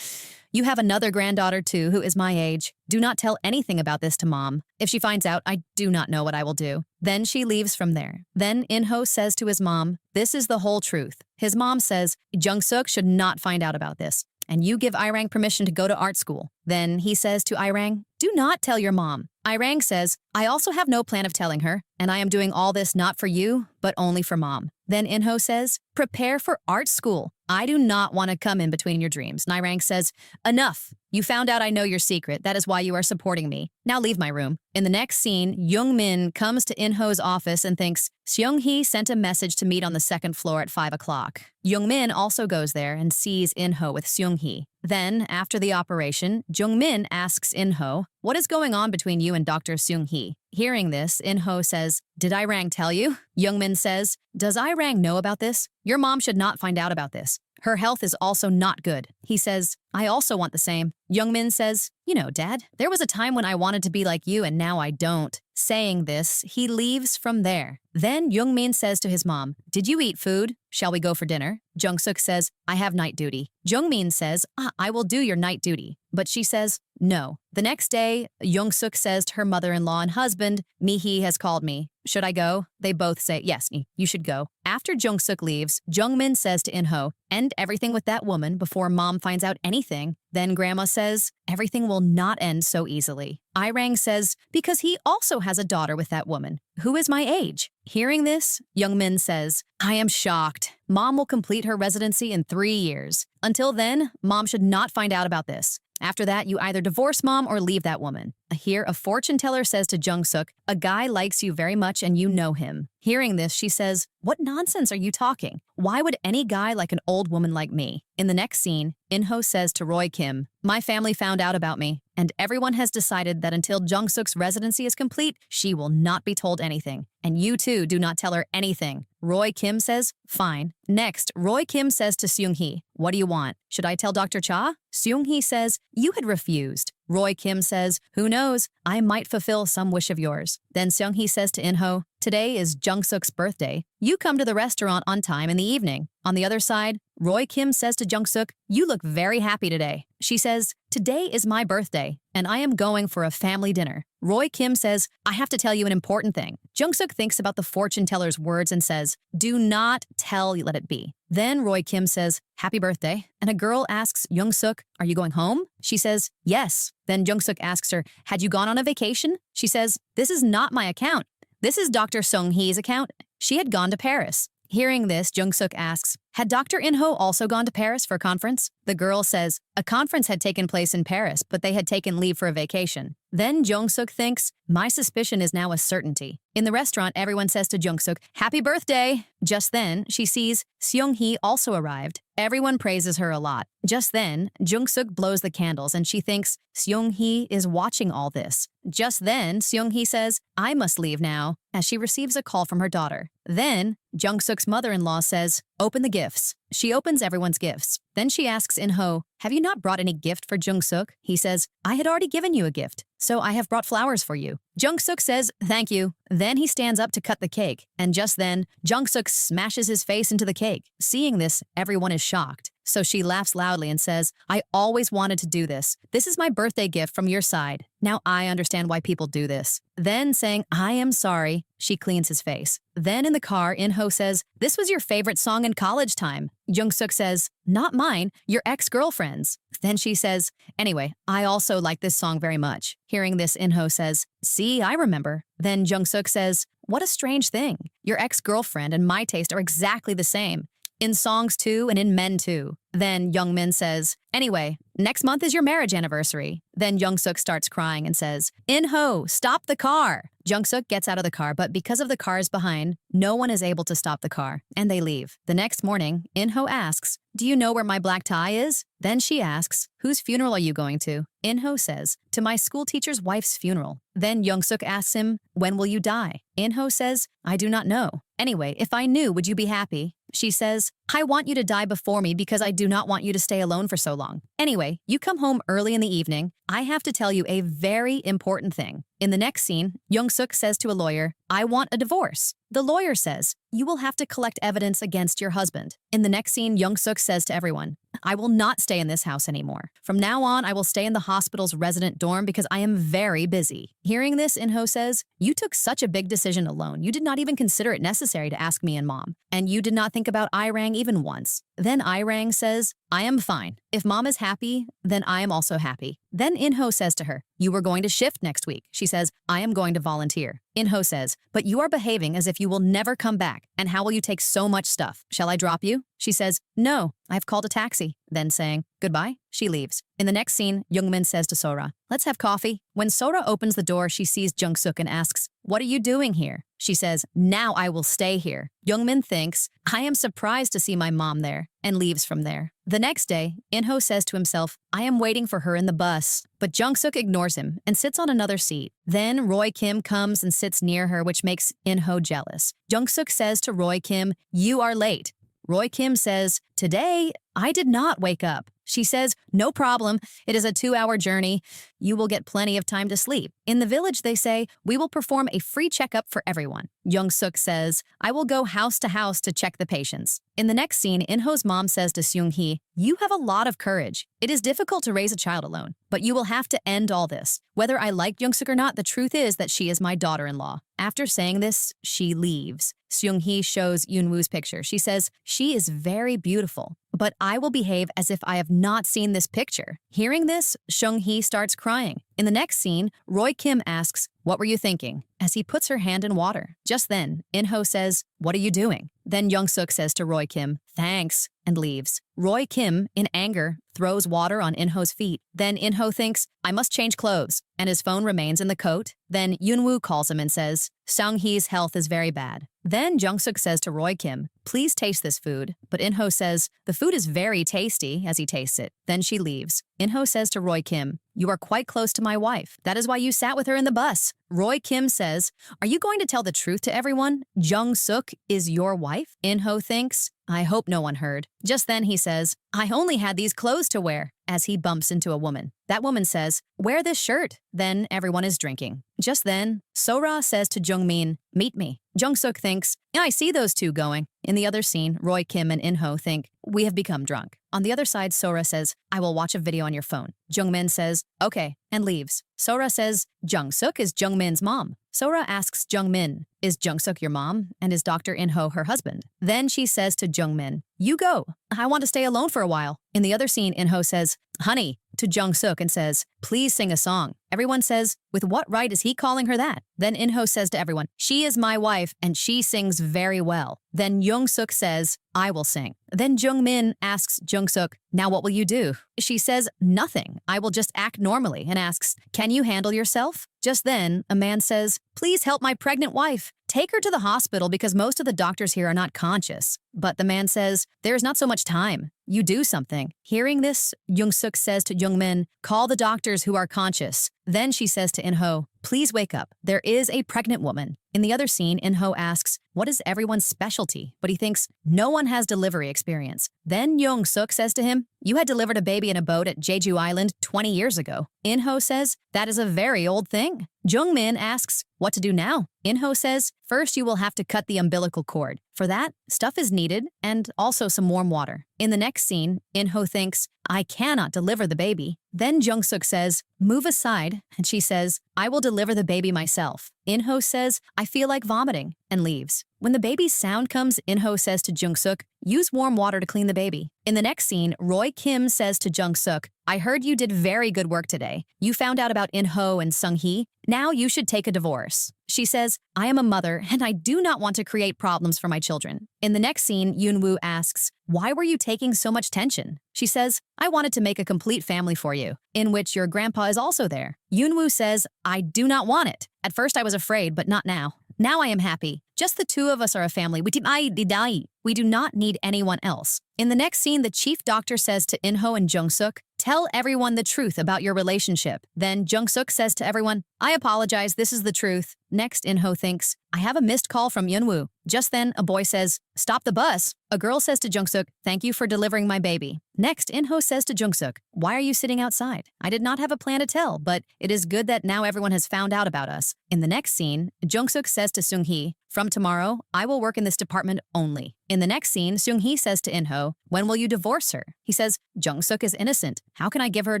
You have another granddaughter too who is my age. Do not tell anything about this to mom. If she finds out, I do not know what I will do. Then she leaves from there. Then In-ho says to his mom, this is the whole truth. His mom says, Jung-suk should not find out about this. And you give Irang permission to go to art school. Then he says to Irang, do not tell your mom. Irang says, I also have no plan of telling her, and I am doing all this not for you, but only for mom. Then In-ho says, prepare for art school. I do not want to come in between your dreams. And Irang says, enough. You found out I know your secret. That is why you are supporting me. Now leave my room. In the next scene, Young-min comes to In-ho's office and thinks Seung-hee sent a message to meet on the second floor at 5 o'clock. Young-min also goes there and sees In-ho with Seung-hee. Then, after the operation, Jung-min asks In-ho, what is going on between you and Dr. Seung-hee? Hearing this, In-ho says, did Irang tell you? Young-min says, does Irang know about this? Your mom should not find out about this. Her health is also not good. He says, I also want the same. Youngmin says, you know, Dad, there was a time when I wanted to be like you and now I don't. Saying this, he leaves from there. Then Youngmin says to his mom, did you eat food? Shall we go for dinner? Jungsuk says, I have night duty. Jungmin says, I will do your night duty. But she says, no. The next day, Youngsuk says to her mother-in-law and husband, Mihi has called me. Should I go? They both say, yes, you should go. After Jungsuk leaves, Jungmin says to Inho, end everything with that woman before mom finds out anything. Then grandma says, everything will not end so easily. Irang says, because he also has a daughter with that woman, who is my age. Hearing this, Youngmin says, I am shocked. Mom will complete her residency in 3 years. Until then, mom should not find out about this. After that, you either divorce mom or leave that woman. Here, a fortune teller says to Jungsuk, a guy likes you very much and you know him. Hearing this, she says, what nonsense are you talking? Why would any guy like an old woman like me? In the next scene, Inho says to Roy Kim, my family found out about me, and everyone has decided that until Jungsuk's residency is complete, she will not be told anything. And you too do not tell her anything. Roy Kim says, fine. Next, Roy Kim says to Seung-hee, what do you want? Should I tell Dr. Cha? Seung-hee says, you had refused. Roy Kim says, who knows, I might fulfill some wish of yours. Then Seung-hee says to Inho, today is Jungsuk's birthday. You come to the restaurant on time in the evening. On the other side, Roy Kim says to Jungsuk, you look very happy today. She says, today is my birthday, and I am going for a family dinner. Roy Kim says, I have to tell you an important thing. Jungsuk thinks about the fortune teller's words and says, do not tell, let it be. Then Roy Kim says, happy birthday, and a girl asks Jungsuk, are you going home? She says, yes. Then Jungsuk asks her, had you gone on a vacation? She says, this is not my account. This is Dr. Seung-hee's account. She had gone to Paris. Hearing this, Jungsuk asks, had Dr. Inho also gone to Paris for a conference? The girl says, a conference had taken place in Paris, but they had taken leave for a vacation. Then Jungsuk thinks, my suspicion is now a certainty. In the restaurant, everyone says to Jungsuk, happy birthday! Just then, she sees Seung-hee also arrived. Everyone praises her a lot. Just then, Jungsuk blows the candles and she thinks Seung-hee is watching all this. Just then, Seung-hee says, I must leave now, as she receives a call from her daughter. Then, Jungsuk's mother-in-law says, open the gifts. She opens everyone's gifts. Then she asks Inho, have you not brought any gift for Jungsuk? He says, I had already given you a gift, so I have brought flowers for you. Jungsuk says, thank you. Then he stands up to cut the cake, and just then, Jungsuk smashes his face into the cake. Seeing this, everyone is shocked. So she laughs loudly and says, I always wanted to do this. This is my birthday gift from your side. Now I understand why people do this. Then saying, I am sorry, she cleans his face. Then in the car, Inho says, this was your favorite song in college time. Jungsuk says, not mine, your ex-girlfriend's. Then she says, anyway, I also like this song very much. Hearing this, Inho says, see, I remember. Then Jungsuk says, what a strange thing. Your ex-girlfriend and my taste are exactly the same. In songs too, and in men too. Then Youngmin says, anyway, next month is your marriage anniversary. Then Jungsuk starts crying and says, Inho, stop the car. Jungsuk gets out of the car, but because of the cars behind, no one is able to stop the car, and they leave. The next morning, Inho asks, do you know where my black tie is? Then she asks, whose funeral are you going to? Inho says, to my school teacher's wife's funeral. Then Jungsuk asks him, when will you die? Inho says, I do not know. Anyway, if I knew, would you be happy? She says, I want you to die before me because I do not want you to stay alone for so long. Anyway, you come home early in the evening. I have to tell you a very important thing. In the next scene, Jungsuk says to a lawyer, I want a divorce. The lawyer says, you will have to collect evidence against your husband. In the next scene, Jungsuk says to everyone, I will not stay in this house anymore. From now on, I will stay in the hospital's resident dorm because I am very busy. Hearing this, Inho says, you took such a big decision alone. You did not even consider it necessary to ask me and mom. And you did not think about Irang even once. Then Irang says, I am fine. If mom is happy, then I am also happy. Then Inho says to her, you were going to shift next week. She says, I am going to volunteer. Inho says, but you are behaving as if you will never come back. And how will you take so much stuff? Shall I drop you? She says, no, I've called a taxi. Then saying, goodbye, she leaves. In the next scene, Youngmin says to Sora, let's have coffee. When Sora opens the door, she sees Jungsuk and asks, what are you doing here? She says, now I will stay here. Youngmin thinks, I am surprised to see my mom there, and leaves from there. The next day, Inho says to himself, I am waiting for her in the bus. But Jungsuk ignores him and sits on another seat. Then Roy Kim comes and sits near her, which makes Inho jealous. Jungsuk says to Roy Kim, you are late. Roy Kim says, today, I did not wake up. She says, no problem. It is a 2-hour journey. You will get plenty of time to sleep. In the village, they say, we will perform a free checkup for everyone. Jung-suk says, I will go house to house to check the patients. In the next scene, In-ho's mom says to Seung-hee, you have a lot of courage. It is difficult to raise a child alone, but you will have to end all this. Whether I like Jung-suk or not, the truth is that she is my daughter-in-law. After saying this, she leaves. Seung-hee shows Yoon-woo's picture. She says, she is very beautiful, but I will behave as if I have not seen this picture. Hearing this, Seung-hee starts crying. In the next scene, Roy Kim asks, what were you thinking? As he puts her hand in water. Just then, In-ho says, what are you doing? Then Jung-suk says to Roy Kim, thanks, and leaves. Roy Kim, in anger, throws water on In-ho's feet. Then In-ho thinks, I must change clothes, and his phone remains in the coat. Then Yoon-woo calls him and says, Seung-hee's health is very bad. Then Jung-suk says to Roy Kim, please taste this food. But In-ho says, the food is very tasty as he tastes it. Then she leaves. In-ho says to Roy Kim, you are quite close to my wife. That is why you sat with her in the bus. Roy Kim says, are you going to tell the truth to everyone? Jung-suk is your wife? In-ho thinks, I hope no one heard. Just then he says, I only had these clothes to wear, as he bumps into a woman. That woman says, wear this shirt. Then everyone is drinking. Just then, Sora says to Jung-min, meet me. Jung-suk thinks, I see those two going. In the other scene, Roy Kim and In-ho think, we have become drunk. On the other side, Sora says, I will watch a video on your phone. Jung-min says, okay, and leaves. Sora says, Jung-suk is Jung-min's mom. Sora asks Jung-min, is Jung-suk your mom? And is Dr. In-ho her husband? Then she says to Jung-min, you go. I want to stay alone for a while. In the other scene, In-ho says, honey, to Jung-suk and says, please sing a song. Everyone says, with what right is he calling her that? Then In-ho says to everyone, she is my wife and she sings very well. Then Jung-suk says, I will sing. Then Jung-min asks Jung-suk, now what will you do? She says, nothing. I will just act normally, and asks, can you handle yourself? Just then, a man says, please help my pregnant wife. Take her to the hospital because most of the doctors here are not conscious. But the man says, there's not so much time. You do something. Hearing this, Jung-suk says to Jung-min, call the doctors who are conscious. Then she says to In-ho, please wake up. There is a pregnant woman. In the other scene, In-ho asks, what is everyone's specialty? But he thinks, no one has delivery experience. Then Jung-suk says to him, you had delivered a baby in a boat at Jeju Island 20 years ago. In-ho says, that is a very old thing. Jung-min asks, what to do now? In-ho says, first you will have to cut the umbilical cord. For that, stuff is needed and also some warm water. In the next scene, In-ho thinks, I cannot deliver the baby. Then Jung-suk says, move aside, and she says, I will deliver the baby myself. In-ho says, I feel like vomiting, and leaves. When the baby's sound comes, In-ho says to Jung-suk, use warm water to clean the baby. In the next scene, Roy Kim says to Jung-suk, I heard you did very good work today. You found out about In-ho and Seung-hee. Now you should take a divorce. She says, I am a mother and I do not want to create problems for my children. In the next scene, Yoon-woo asks, why were you taking so much tension? She says, I wanted to make a complete family for you, in which your grandpa is also there. Yoon-woo says, I do not want it. At first I was afraid, but not now. Now I am happy. Just the two of us are a family. We do not need anyone else. In the next scene, the chief doctor says to In-ho and Jung-suk, tell everyone the truth about your relationship. Then Jung-suk says to everyone, I apologize, this is the truth. Next, In-ho thinks, I have a missed call from Yoon-woo. Just then, a boy says, stop the bus. A girl says to Jung-suk, thank you for delivering my baby. Next, In-ho says to Jung-suk, why are you sitting outside? I did not have a plan to tell, but it is good that now everyone has found out about us. In the next scene, Jung-suk says to Seung-hee, from tomorrow, I will work in this department only. In the next scene, Seung-hee says to In-ho, when will you divorce her? He says, Jung-suk is innocent. How can I give her a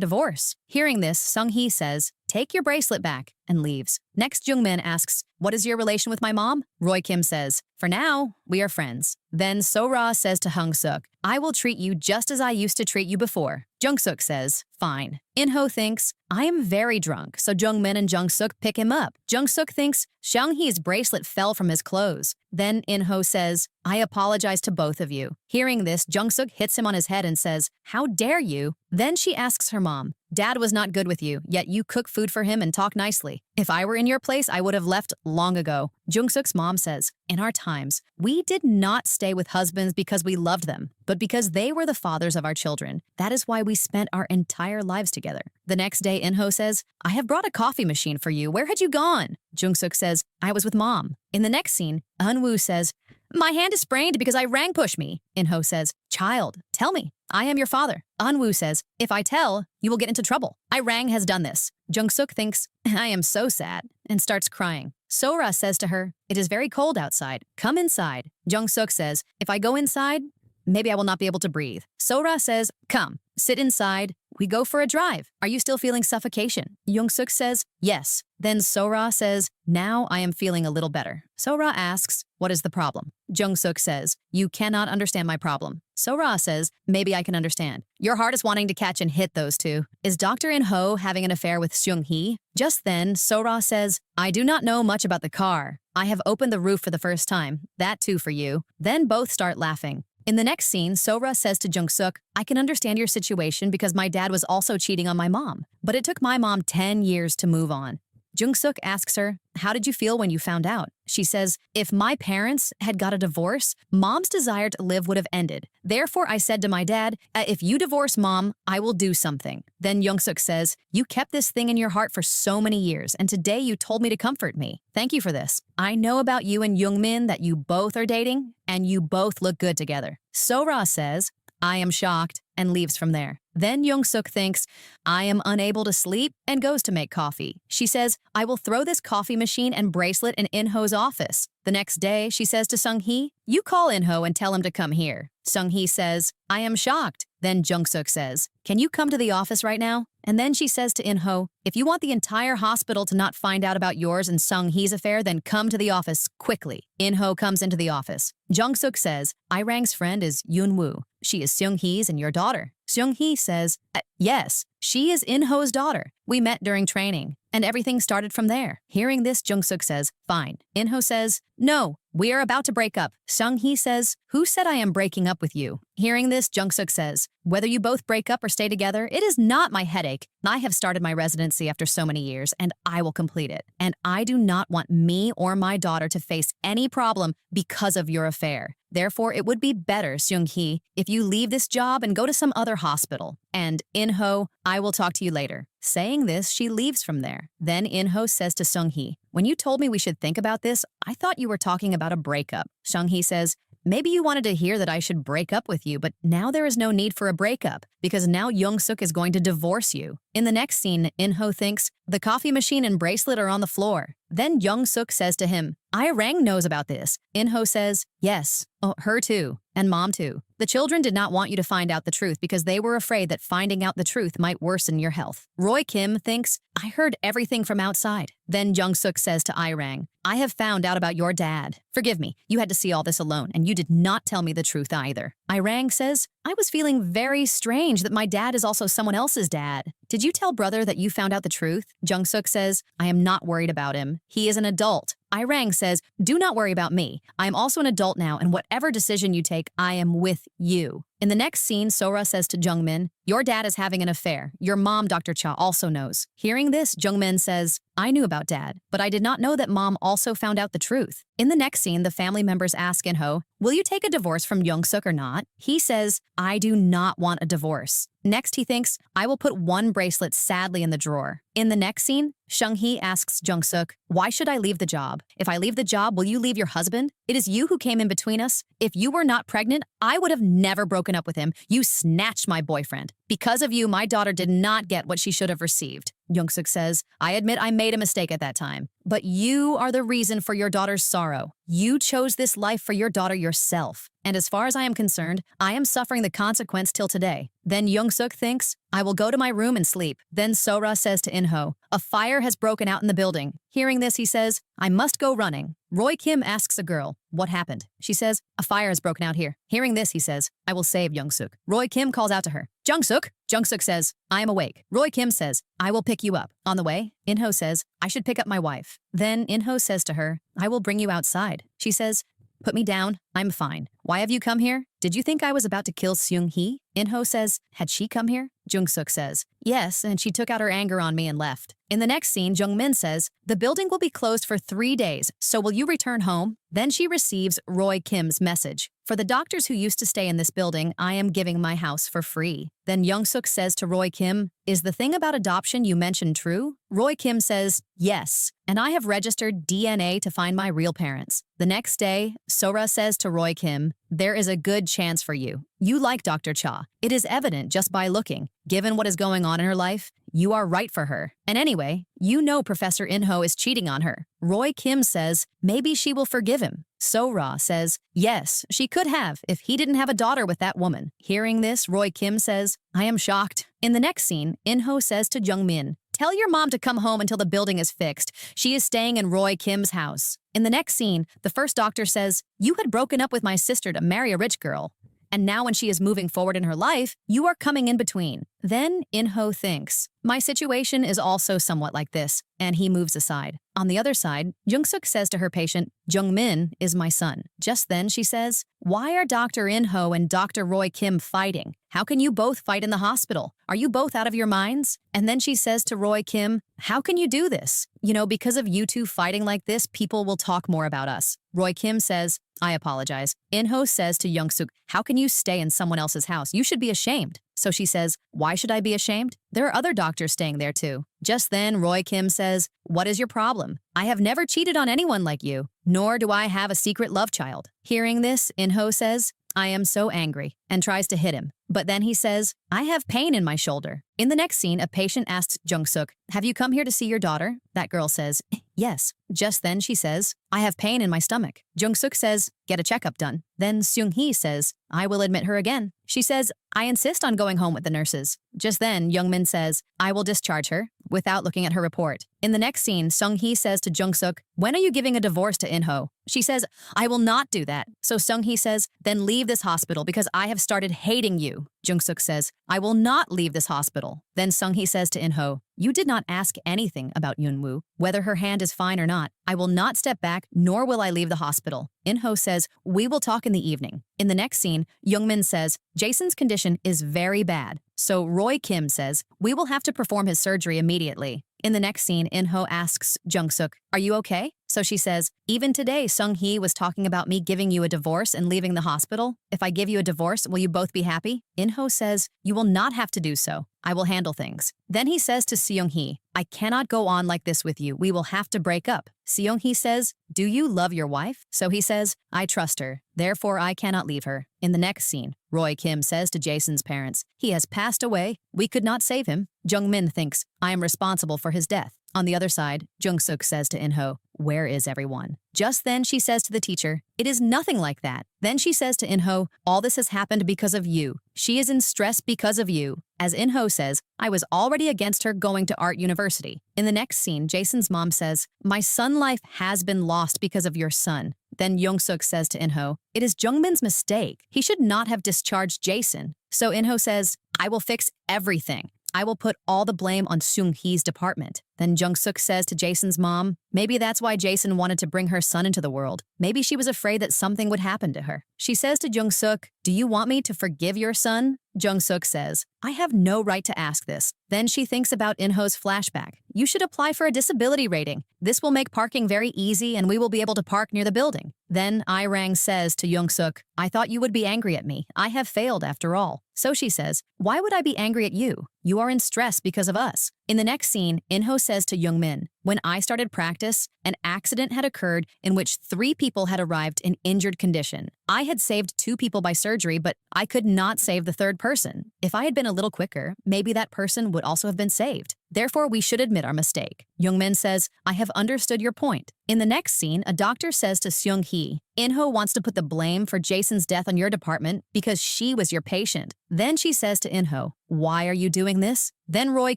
divorce? Hearing this, Seung-hee says, take your bracelet back, and leaves. Next, Jung-min asks, what is your relation with my mom? Roy Kim says, for now, we are friends. Then So-ra says to Hung-suk, I will treat you just as I used to treat you before. Jung-suk says, fine. In-ho thinks, I am very drunk, so Jung-min and Jung-suk pick him up. Jung-suk thinks Seung-hee's bracelet fell from his clothes. Then In-ho says, I apologize to both of you. Hearing this, Jung-suk hits him on his head and says, how dare you? Then she asks her mom, Dad was not good with you, yet you cook food for him and talk nicely. If I were in your place, I would have left long ago. Jung-suk's mom says, in our times, we did not stay with husbands because we loved them, but because they were the fathers of our children. That is why we spent our entire lives together. The next day, In-ho says, I have brought a coffee machine for you. Where had you gone? Jung-suk says, I was with mom. In the next scene, Eun-woo says, My hand is sprained because I rang push me. In-ho says, child, tell me. I am your father. Unwoo says, if I tell, you will get into trouble. I rang has done this. Jung-suk thinks, I am so sad, and starts crying. Sora says to her, it is very cold outside. Come inside. Jung-suk says, if I go inside, maybe I will not be able to breathe. Sora says, come, sit inside. We go for a drive. Are you still feeling suffocation? Jung-suk says, yes. Then Sora says, now I am feeling a little better. Sora asks, what is the problem? Jung-suk says, you cannot understand my problem. Sora says, maybe I can understand. Your heart is wanting to catch and hit those two. Is Dr. In-ho having an affair with Seung-hee? Just then, Sora says, I do not know much about the car. I have opened the roof for the first time. That too for you. Then both start laughing. In the next scene, Sora says to Jung-suk, I can understand your situation because my dad was also cheating on my mom, but it took my mom 10 years to move on. Jung-suk asks her, how did you feel when you found out? She says, if my parents had got a divorce, mom's desire to live would have ended. Therefore, I said to my dad, if you divorce mom, I will do something. Then Jung-suk says, you kept this thing in your heart for so many years, and today you told me to comfort me. Thank you for this. I know about you and Youngmin that you both are dating, and you both look good together. Sora says, I am shocked, and leaves from there. Then Jung-suk thinks, I am unable to sleep, and goes to make coffee. She says, I will throw this coffee machine and bracelet in In-ho's office. The next day, she says to Sung-hee, you call In-ho and tell him to come here. Sung-hee says, I am shocked. Then Jung-suk says, can you come to the office right now? And then she says to In-ho, if you want the entire hospital to not find out about yours and Sung-hee's affair, then come to the office quickly. In-ho comes into the office. Jung-suk says, I-rang's friend is Yoon-woo. She is Seung-hee's and your daughter. Seung-hee says, yes, she is In-ho's daughter. We met during training, and everything started from there. Hearing this, Jung-suk says, fine. In-ho says, no, we are about to break up. Seung-hee says, who said I am breaking up with you? Hearing this, Jung-suk says, whether you both break up or stay together, it is not my headache. I have started my residency after so many years, and I will complete it. And I do not want me or my daughter to face any problem because of your affair. Therefore, it would be better, Seung-hee, if you leave this job and go to some other hospital. And In-ho, I will talk to you later. Saying this, she leaves from there. Then In-ho says to Seung-hee, when you told me we should think about this, I thought you were talking about a breakup. Seung-hee says, maybe you wanted to hear that I should break up with you, but now there is no need for a breakup because now Jung-suk is going to divorce you. In the next scene, In-ho thinks, the coffee machine and bracelet are on the floor. Then Jung-suk says to him, I-rang knows about this. In-ho says, yes, her too, and mom too. The children did not want you to find out the truth because they were afraid that finding out the truth might worsen your health. Roy Kim thinks, I heard everything from outside. Then Jung-suk says to I-rang, I have found out about your dad. Forgive me, you had to see all this alone, and you did not tell me the truth either. I-rang says, I was feeling very strange that my dad is also someone else's dad. Did you tell brother that you found out the truth? Jung-suk says, I am not worried about him. He is an adult. I-rang says, do not worry about me. I am also an adult now, and whatever decision you take, I am with you. In the next scene, Sora says to Jungmin, your dad is having an affair. Your mom, Dr. Cha, also knows. Hearing this, Jungmin says, I knew about dad, but I did not know that mom also found out the truth. In the next scene, the family members ask In-ho, will you take a divorce from Jung-suk or not? He says, I do not want a divorce. Next, he thinks, I will put one bracelet sadly in the drawer. In the next scene, Seung-hee asks Jung-suk, why should I leave the job? If I leave the job, will you leave your husband? It is you who came in between us. If you were not pregnant, I would have never broken up with him. You snatched my boyfriend. Because of you, my daughter did not get what she should have received. Jung-suk says, I admit I made a mistake at that time, but you are the reason for your daughter's sorrow. You chose this life for your daughter yourself. And as far as I am concerned, I am suffering the consequence till today. Then Jung-suk thinks, I will go to my room and sleep. Then Sora says to In-ho, a fire has broken out in the building. Hearing this, he says, I must go running. Roy Kim asks a girl, what happened? She says, a fire has broken out here. Hearing this, he says, I will save Jung-suk. Roy Kim calls out to her, Jung-suk? Jung-suk says, I am awake. Roy Kim says, I will pick you up. On the way, In-ho says, I should pick up my wife. Then In-ho says to her, I will bring you outside. She says, put me down, I'm fine. why have you come here? Did you think I was about to kill Seung-hee? In-ho says, had she come here? Jung-suk says, yes, and she took out her anger on me and left. In the next scene, Jung-min says, the building will be closed for 3 days, so will you return home? Then she receives Roy Kim's message. For the doctors who used to stay in this building, I am giving my house for free. Then Young-suk says to Roy Kim, is the thing about adoption you mentioned true? Roy Kim says, yes, and I have registered DNA to find my real parents. The next day, Sora says to Roy Kim, there is a good chance for you. You like Dr. Cha. It is evident just by looking. Given what is going on in her life, you are right for her. And anyway, you know Professor In-ho is cheating on her. Roy Kim says, maybe she will forgive him. So-ra says, yes, she could have if he didn't have a daughter with that woman. Hearing this, Roy Kim says, I am shocked. In the next scene, In-ho says to Jung-min, tell your mom to come home until the building is fixed. She is staying in Roy Kim's house. In the next scene, the first doctor says, you had broken up with my sister to marry a rich girl. And now when she is moving forward in her life, you are coming in between. Then In-ho thinks, my situation is also somewhat like this, and he moves aside. On the other side, Jung-suk says to her patient, Jung-min is my son. Just then she says, why are Dr. In-ho and Dr. Roy Kim fighting? How can you both fight in the hospital? Are you both out of your minds? And then she says to Roy Kim, how can you do this? You know, because of you two fighting like this, people will talk more about us. Roy Kim says, I apologize. In-ho says to Young-suk, how can you stay in someone else's house? You should be ashamed. So she says, why should I be ashamed? There are other doctors staying there too. Just then, Roy Kim says, what is your problem? I have never cheated on anyone like you, nor do I have a secret love child. Hearing this, In-ho says, I am so angry, and tries to hit him. But then he says, I have pain in my shoulder. In the next scene, a patient asks Jung-suk, have you come here to see your daughter? That girl says, yes. Just then she says, I have pain in my stomach. Jung-suk says, get a checkup done. Then Seung-hee says, I will admit her again. She says, I insist on going home with the nurses. Just then, Young-min says, I will discharge her, without looking at her report. In the next scene, Seung-hee says to Jung-suk, when are you giving a divorce to In-ho? She says, I will not do that. So Seung-hee says, then leave this hospital because I have started hating you. Jung-suk says, I will not leave this hospital. Then Seung-hee says to In-ho, you did not ask anything about Yoon-woo, whether her hand is fine or not. I will not step back, nor will I leave the hospital. In-ho says, we will talk in the evening. In the next scene, Young-min says, Jason's condition is very bad. So Roy Kim says, we will have to perform his surgery immediately. In the next scene, In-ho asks Jung-suk, are you okay? So she says, even today, Seung-hee was talking about me giving you a divorce and leaving the hospital. If I give you a divorce, will you both be happy? In-ho says, you will not have to do so. I will handle things. Then he says to Seung-hee, I cannot go on like this with you. We will have to break up. Seung-hee says, do you love your wife? So he says, I trust her. Therefore, I cannot leave her. In the next scene, Roy Kim says to Jason's parents, he has passed away. We could not save him. Jung-min thinks, I am responsible for his death. On the other side, Jung-suk says to In-ho, where is everyone? Just then she says to the teacher, it is nothing like that. Then she says to In-ho, all this has happened because of you. She is in stress because of you. As In-ho says, I was already against her going to art university. In the next scene, Jason's mom says, my son life has been lost because of your son. Then Young-suk says to In-ho, it is Jung-min's mistake. He should not have discharged Jason. So In-ho says, I will fix everything. I will put all the blame on Seung-hee's department. Then Jung-suk says to Jason's mom, maybe that's why Jason wanted to bring her son into the world. Maybe she was afraid that something would happen to her. She says to Jung-suk, do you want me to forgive your son? Jung-suk says, I have no right to ask this. Then she thinks about In-ho's flashback. You should apply for a disability rating. This will make parking very easy and we will be able to park near the building. Then I-rang says to Jung-suk, I thought you would be angry at me. I have failed after all. So she says, why would I be angry at you? You are in stress because of us. In the next scene, In-ho says to Young-min, when I started practice, an accident had occurred in which 3 people had arrived in injured condition. I had saved 2 people by surgery, but I could not save the 3rd person. If I had been a little quicker, maybe that person would also have been saved. Therefore, we should admit our mistake. Young-min says, I have understood your point. In the next scene, a doctor says to Seung-hee, In-ho wants to put the blame for Jason's death on your department because she was your patient. Then she says to In-ho, why are you doing this? Then Roy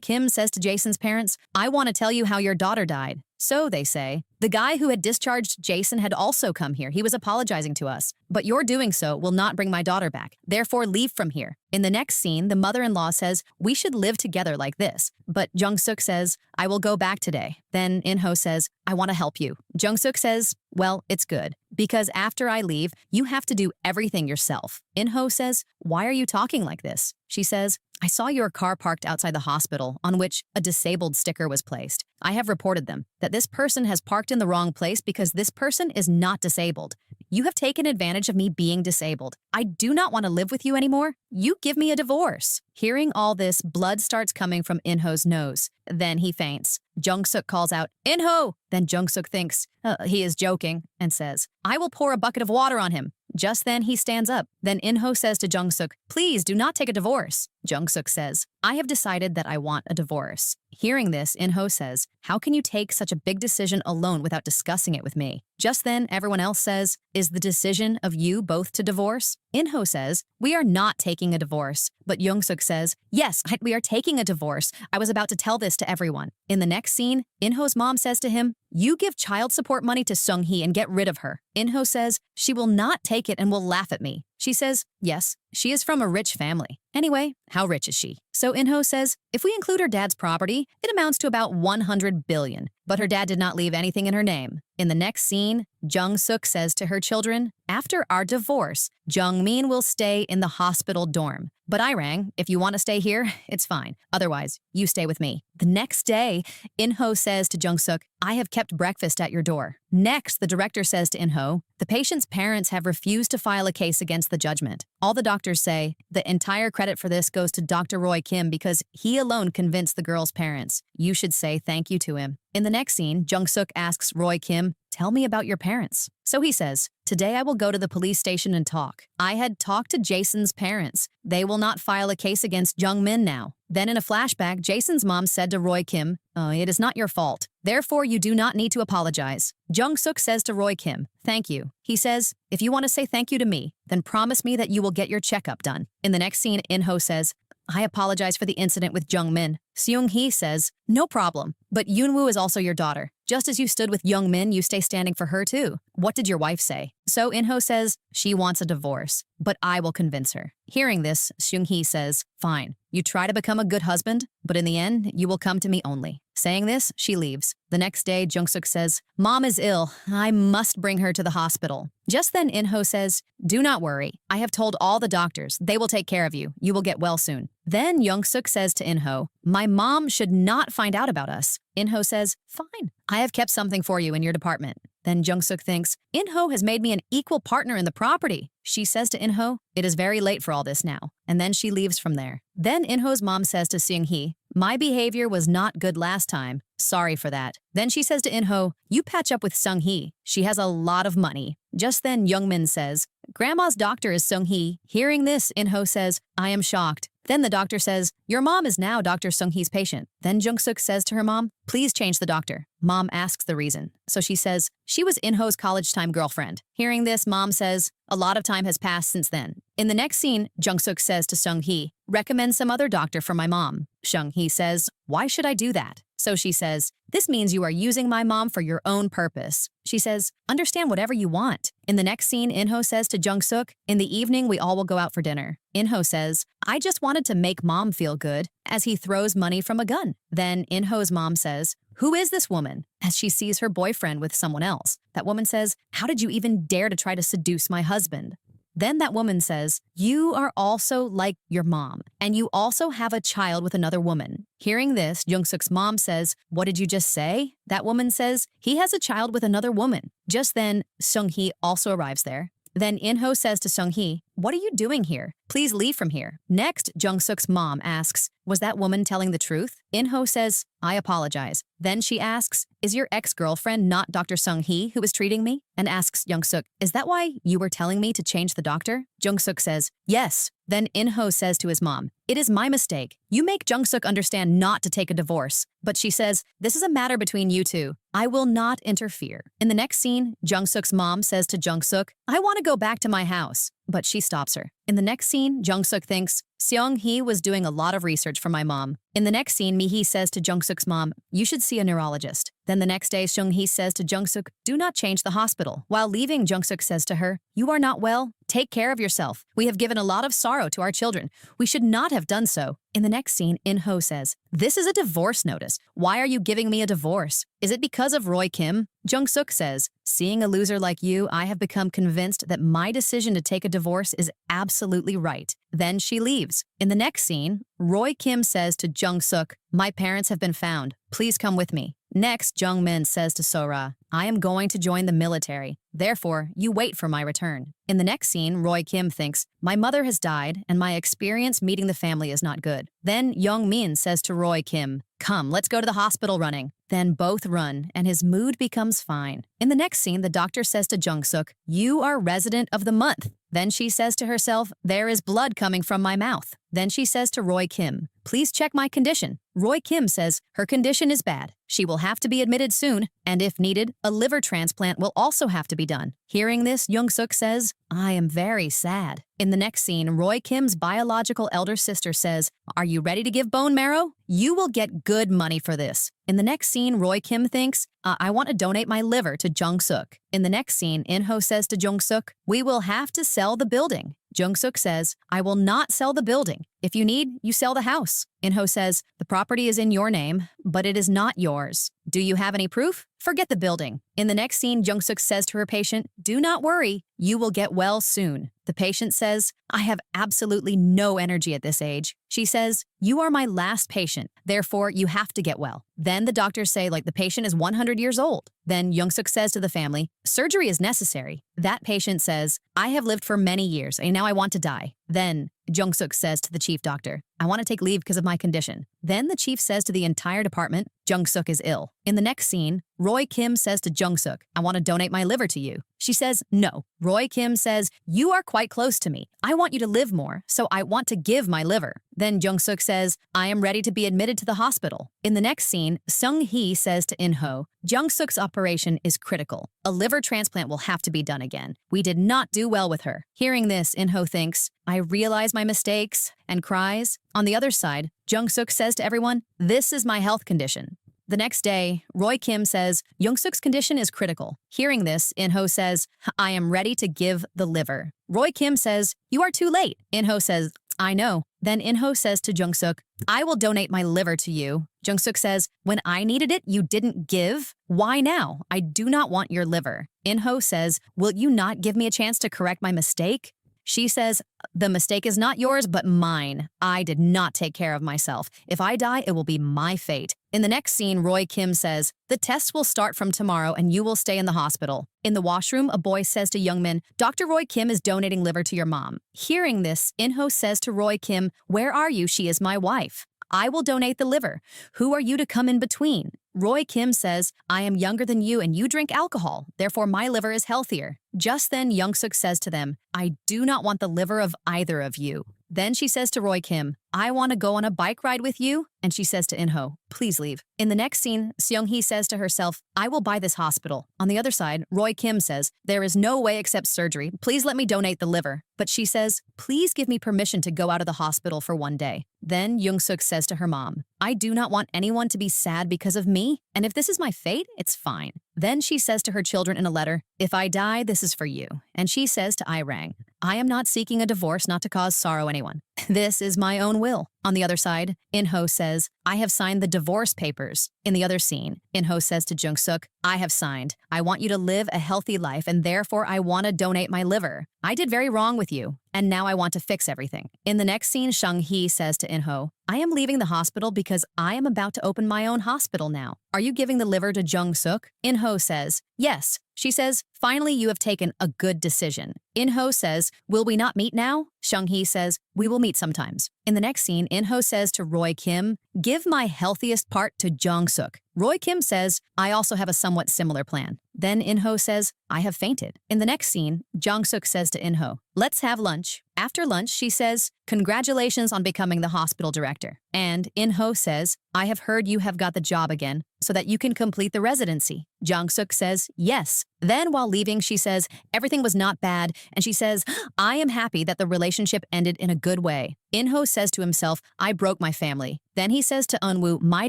Kim says to Jason's parents, I want to tell you how your daughter died. So, they say, the guy who had discharged Jason had also come here. He was apologizing to us. But your doing so will not bring my daughter back. Therefore, leave from here. In the next scene, the mother-in-law says, we should live together like this. But Jung-suk says, I will go back today. Then In-ho says, I want to help you. Jung-suk says, well, it's good, because after I leave, you have to do everything yourself. In-ho says, why are you talking like this? She says, I saw your car parked outside the hospital on which a disabled sticker was placed. I have reported them that this person has parked in the wrong place because this person is not disabled. You have taken advantage of me being disabled. I do not want to live with you anymore. You give me a divorce. Hearing all this, blood starts coming from In-ho's nose. Then he faints. Jung-suk calls out, In-ho! Then Jung-suk thinks he is joking and says, I will pour a bucket of water on him. Just then he stands up. Then In-ho says to Jung-suk, please do not take a divorce. Jung-suk says, I have decided that I want a divorce. Hearing this, In-ho says, how can you take such a big decision alone without discussing it with me? Just then, everyone else says, is the decision of you both to divorce? In-ho says, we are not taking a divorce. But Jung-suk says, yes, we are taking a divorce. I was about to tell this to everyone. In the next scene, In-ho's mom says to him, you give child support money to Sung-hee and get rid of her. In-ho says, she will not take it and will laugh at me. She says, yes, she is from a rich family. Anyway, how rich is she? So In-ho says, if we include her dad's property, it amounts to about 100 billion. But her dad did not leave anything in her name. In the next scene, Jung-suk says to her children, after our divorce, Jung-min will stay in the hospital dorm. But Irang, if you want to stay here, it's fine. Otherwise, you stay with me. The next day, In-ho says to Jung-suk, I have kept breakfast at your door. Next, the director says to In-ho, the patient's parents have refused to file a case against the judgment. All the doctors say, the entire credit for this goes to Dr. Roy Kim because he alone convinced the girl's parents. You should say thank you to him. In the next scene, Jung-suk asks Roy Kim, tell me about your parents. So he says, today I will go to the police station and talk. I had talked to Jason's parents. They will not file a case against Jung-min now. Then in a flashback, Jason's mom said to Roy Kim, it is not your fault. Therefore, you do not need to apologize. Jung-suk says to Roy Kim, thank you. He says, if you want to say thank you to me, then promise me that you will get your checkup done. In the next scene, In-ho says, I apologize for the incident with Jung-min. Seung-hee says, no problem, but Yoon-woo is also your daughter. Just as you stood with Young-min, you stay standing for her too. What did your wife say? So In-ho says, she wants a divorce, but I will convince her. Hearing this, Seung-hee says, fine. You try to become a good husband, but in the end, you will come to me only. Saying this, she leaves. The next day, Jung-suk says, Mom is ill. I must bring her to the hospital. Just then, In-ho says, do not worry. I have told all the doctors. They will take care of you. You will get well soon. Then Jung-suk says to In-ho, my mom should not find out about us. In-ho says, fine. I have kept something for you in your department. Then Jung-suk thinks, In-ho has made me an equal partner in the property. She says to In-ho, it is very late for all this now. And then she leaves from there. Then In-ho's mom says to Seung-hee, my behavior was not good last time. Sorry for that. Then she says to In-ho, you patch up with Sung-hee. She has a lot of money. Just then Young-min says, Grandma's doctor is Sung-hee. Hearing this, In-ho says, I am shocked. Then the doctor says, your mom is now Dr. Sung-hee's patient. Then Jung-suk says to her mom, please change the doctor. Mom asks the reason. So she says, she was In-ho's college-time girlfriend. Hearing this, Mom says, a lot of time has passed since then. In the next scene, Jung-suk says to Sung-hee, recommend some other doctor for my mom. Sung-hee says, why should I do that? So she says, this means you are using my mom for your own purpose. She says, understand whatever you want. In the next scene, In-ho says to Jung-suk, in the evening, we all will go out for dinner. In-ho says, I just wanted to make mom feel good, as he throws money from a gun. Then In-ho's mom says, who is this woman? As she sees her boyfriend with someone else. That woman says, how did you even dare to try to seduce my husband? Then that woman says, you are also like your mom, and you also have a child with another woman. Hearing this, Jung-suk's mom says, what did you just say? That woman says, he has a child with another woman. Just then, Sung-hee also arrives there. Then In-ho says to Sung-hee, what are you doing here? Please leave from here. Next, Jung-suk's mom asks, was that woman telling the truth? In-ho says, I apologize. Then she asks, is your ex-girlfriend not Dr. Sung-hee who is treating me? And asks Jung-suk, is that why you were telling me to change the doctor? Jung-suk says, yes. Then In-ho says to his mom, it is my mistake. You make Jung-suk understand not to take a divorce. But she says, this is a matter between you two. I will not interfere. In the next scene, Jung-suk's mom says to Jung-suk, I want to go back to my house. But she stops her. In the next scene, Jung-suk thinks, Seung-hee was doing a lot of research for my mom. In the next scene, Mi-hee says to Jung-suk's mom, you should see a neurologist. Then the next day, Seung-hee says to Jung-suk, do not change the hospital. While leaving, Jung-suk says to her, you are not well. Take care of yourself. We have given a lot of sorrow to our children. We should not have done so. In the next scene, In-ho says, this is a divorce notice. Why are you giving me a divorce? Is it because of Roy Kim? Jung-suk says, seeing a loser like you, I have become convinced that my decision to take a divorce is absolutely right. Then she leaves. In the next scene, Roy Kim says to Jung-suk, my parents have been found. Please come with me. Next, Jung-min says to Sora, I am going to join the military. Therefore, you wait for my return. In the next scene, Roy Kim thinks, my mother has died and my experience meeting the family is not good. Then Young-min says to Roy Kim, come, let's go to the hospital running. Then both run and his mood becomes fine. In the next scene, the doctor says to Jung-suk, you are resident of the month. Then she says to herself, there is blood coming from my mouth. Then she says to Roy Kim, please check my condition. Roy Kim says her condition is bad. She will have to be admitted soon, and if needed, a liver transplant will also have to be done. Hearing this, Jung-suk says, I am very sad. In the next scene, Roy Kim's biological elder sister says, are you ready to give bone marrow? You will get good money for this. In the next scene, Roy Kim thinks, I want to donate my liver to Jung-suk. In the next scene, In-ho says to Jung-suk, we will have to sell the building. Jung-suk says, I will not sell the building. If you need, you sell the house. In-ho says, the property is in your name, but it is not yours. Do you have any proof? Forget the building. In the next scene, Jung-suk says to her patient, do not worry, you will get well soon. The patient says, I have absolutely no energy at this age. She says, you are my last patient, therefore you have to get well. Then the doctors say like the patient is 100 years old. Then Jung-suk says to the family, surgery is necessary. That patient says, I have lived for many years and now I want to die. Then Jung-suk says to the chief doctor, I want to take leave because of my condition. Then the chief says to the entire department, Jung-suk is ill. In the next scene, Roy Kim says to Jung-suk, I want to donate my liver to you. She says, no. Roy Kim says, you are quite close to me. I want you to live more, so I want to give my liver. Then Jung-suk says, I am ready to be admitted to the hospital. In the next scene, Seung-hee says to In-ho, Jung-suk's operation is critical. A liver transplant will have to be done again. We did not do well with her. Hearing this, In-ho thinks, I realize my mistakes, and cries. On the other side, Jung-suk says to everyone, this is my health condition. The next day, Roy Kim says, Jung-suk's condition is critical. Hearing this, In-ho says, I am ready to give the liver. Roy Kim says, you are too late. In-ho says, I know. Then In-ho says to Jung-suk, I will donate my liver to you. Jung-suk says, when I needed it, you didn't give? Why now? I do not want your liver. In-ho says, will you not give me a chance to correct my mistake? She says, the mistake is not yours, but mine. I did not take care of myself. If I die, it will be my fate. In the next scene, Roy Kim says, the tests will start from tomorrow and you will stay in the hospital. In the washroom, a boy says to Young-min, Dr. Roy Kim is donating liver to your mom. Hearing this, In-ho says to Roy Kim, where are you? She is my wife. I will donate the liver. Who are you to come in between? Roy Kim says, I am younger than you and you drink alcohol. Therefore, my liver is healthier. Just then, Jung-suk says to them, I do not want the liver of either of you. Then she says to Roy Kim, I want to go on a bike ride with you. And she says to In-ho, please leave. In the next scene, Seung-hee says to herself, I will buy this hospital. On the other side, Roy Kim says, there is no way except surgery. Please let me donate the liver. But she says, please give me permission to go out of the hospital for one day. Then Jung-suk says to her mom, I do not want anyone to be sad because of me. And if this is my fate, it's fine. Then she says to her children in a letter, if I die, this is for you. And she says to Irang, I am not seeking a divorce not to cause sorrow anyone. This is my own will. On the other side, In-ho says, I have signed the divorce papers. In the other scene, In-ho says to Jung-suk, I have signed. I want you to live a healthy life and therefore I want to donate my liver. I did very wrong with you, and now I want to fix everything. In the next scene, Seung-hee says to In-ho, I am leaving the hospital because I am about to open my own hospital now. Are you giving the liver to Jung-suk? In-ho says, yes. She says, finally you have taken a good decision. In-ho says, will we not meet now? Seung-hee says, we will meet sometimes. In the next scene, In-ho says to Roy Kim, give my healthiest part to Jung-suk. Roy Kim says, I also have a somewhat similar plan. Then In-ho says, I have fainted. In the next scene, Jung-suk says to In-ho, let's have lunch. After lunch, she says, congratulations on becoming the hospital director. And In-ho says, I have heard you have got the job again so that you can complete the residency. Jung-suk says, yes. Then while leaving, she says, everything was not bad. And she says, I am happy that the relationship ended in a good way. In-ho says to himself, I broke my family. Then he says to Eun-woo, my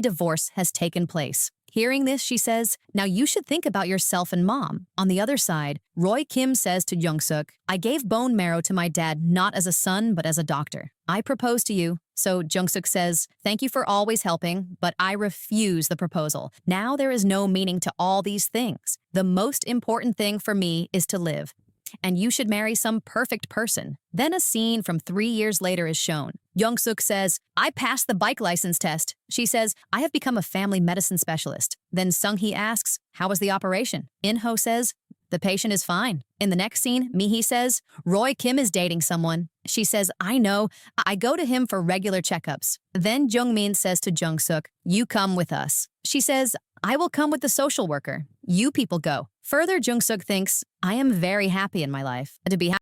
divorce has taken place. Hearing this, she says, now you should think about yourself and mom. On the other side, Roy Kim says to Jung-suk, I gave bone marrow to my dad not as a son, but as a doctor. I propose to you. So Jung-suk says, thank you for always helping, but I refuse the proposal. Now there is no meaning to all these things. The most important thing for me is to live. And you should marry some perfect person. Then a scene from 3 years later is shown. Jung-suk says, I passed the bike license test. She says, I have become a family medicine specialist. Then Sung-hee asks, how was the operation? In-ho says, the patient is fine. In the next scene, Mi-hee says, Roy Kim is dating someone. She says, I know. I go to him for regular checkups. Then Jung-min says to Jung-suk, you come with us. She says, I will come with the social worker. You people go. Further, Jung-suk thinks, I am very happy in my life. To be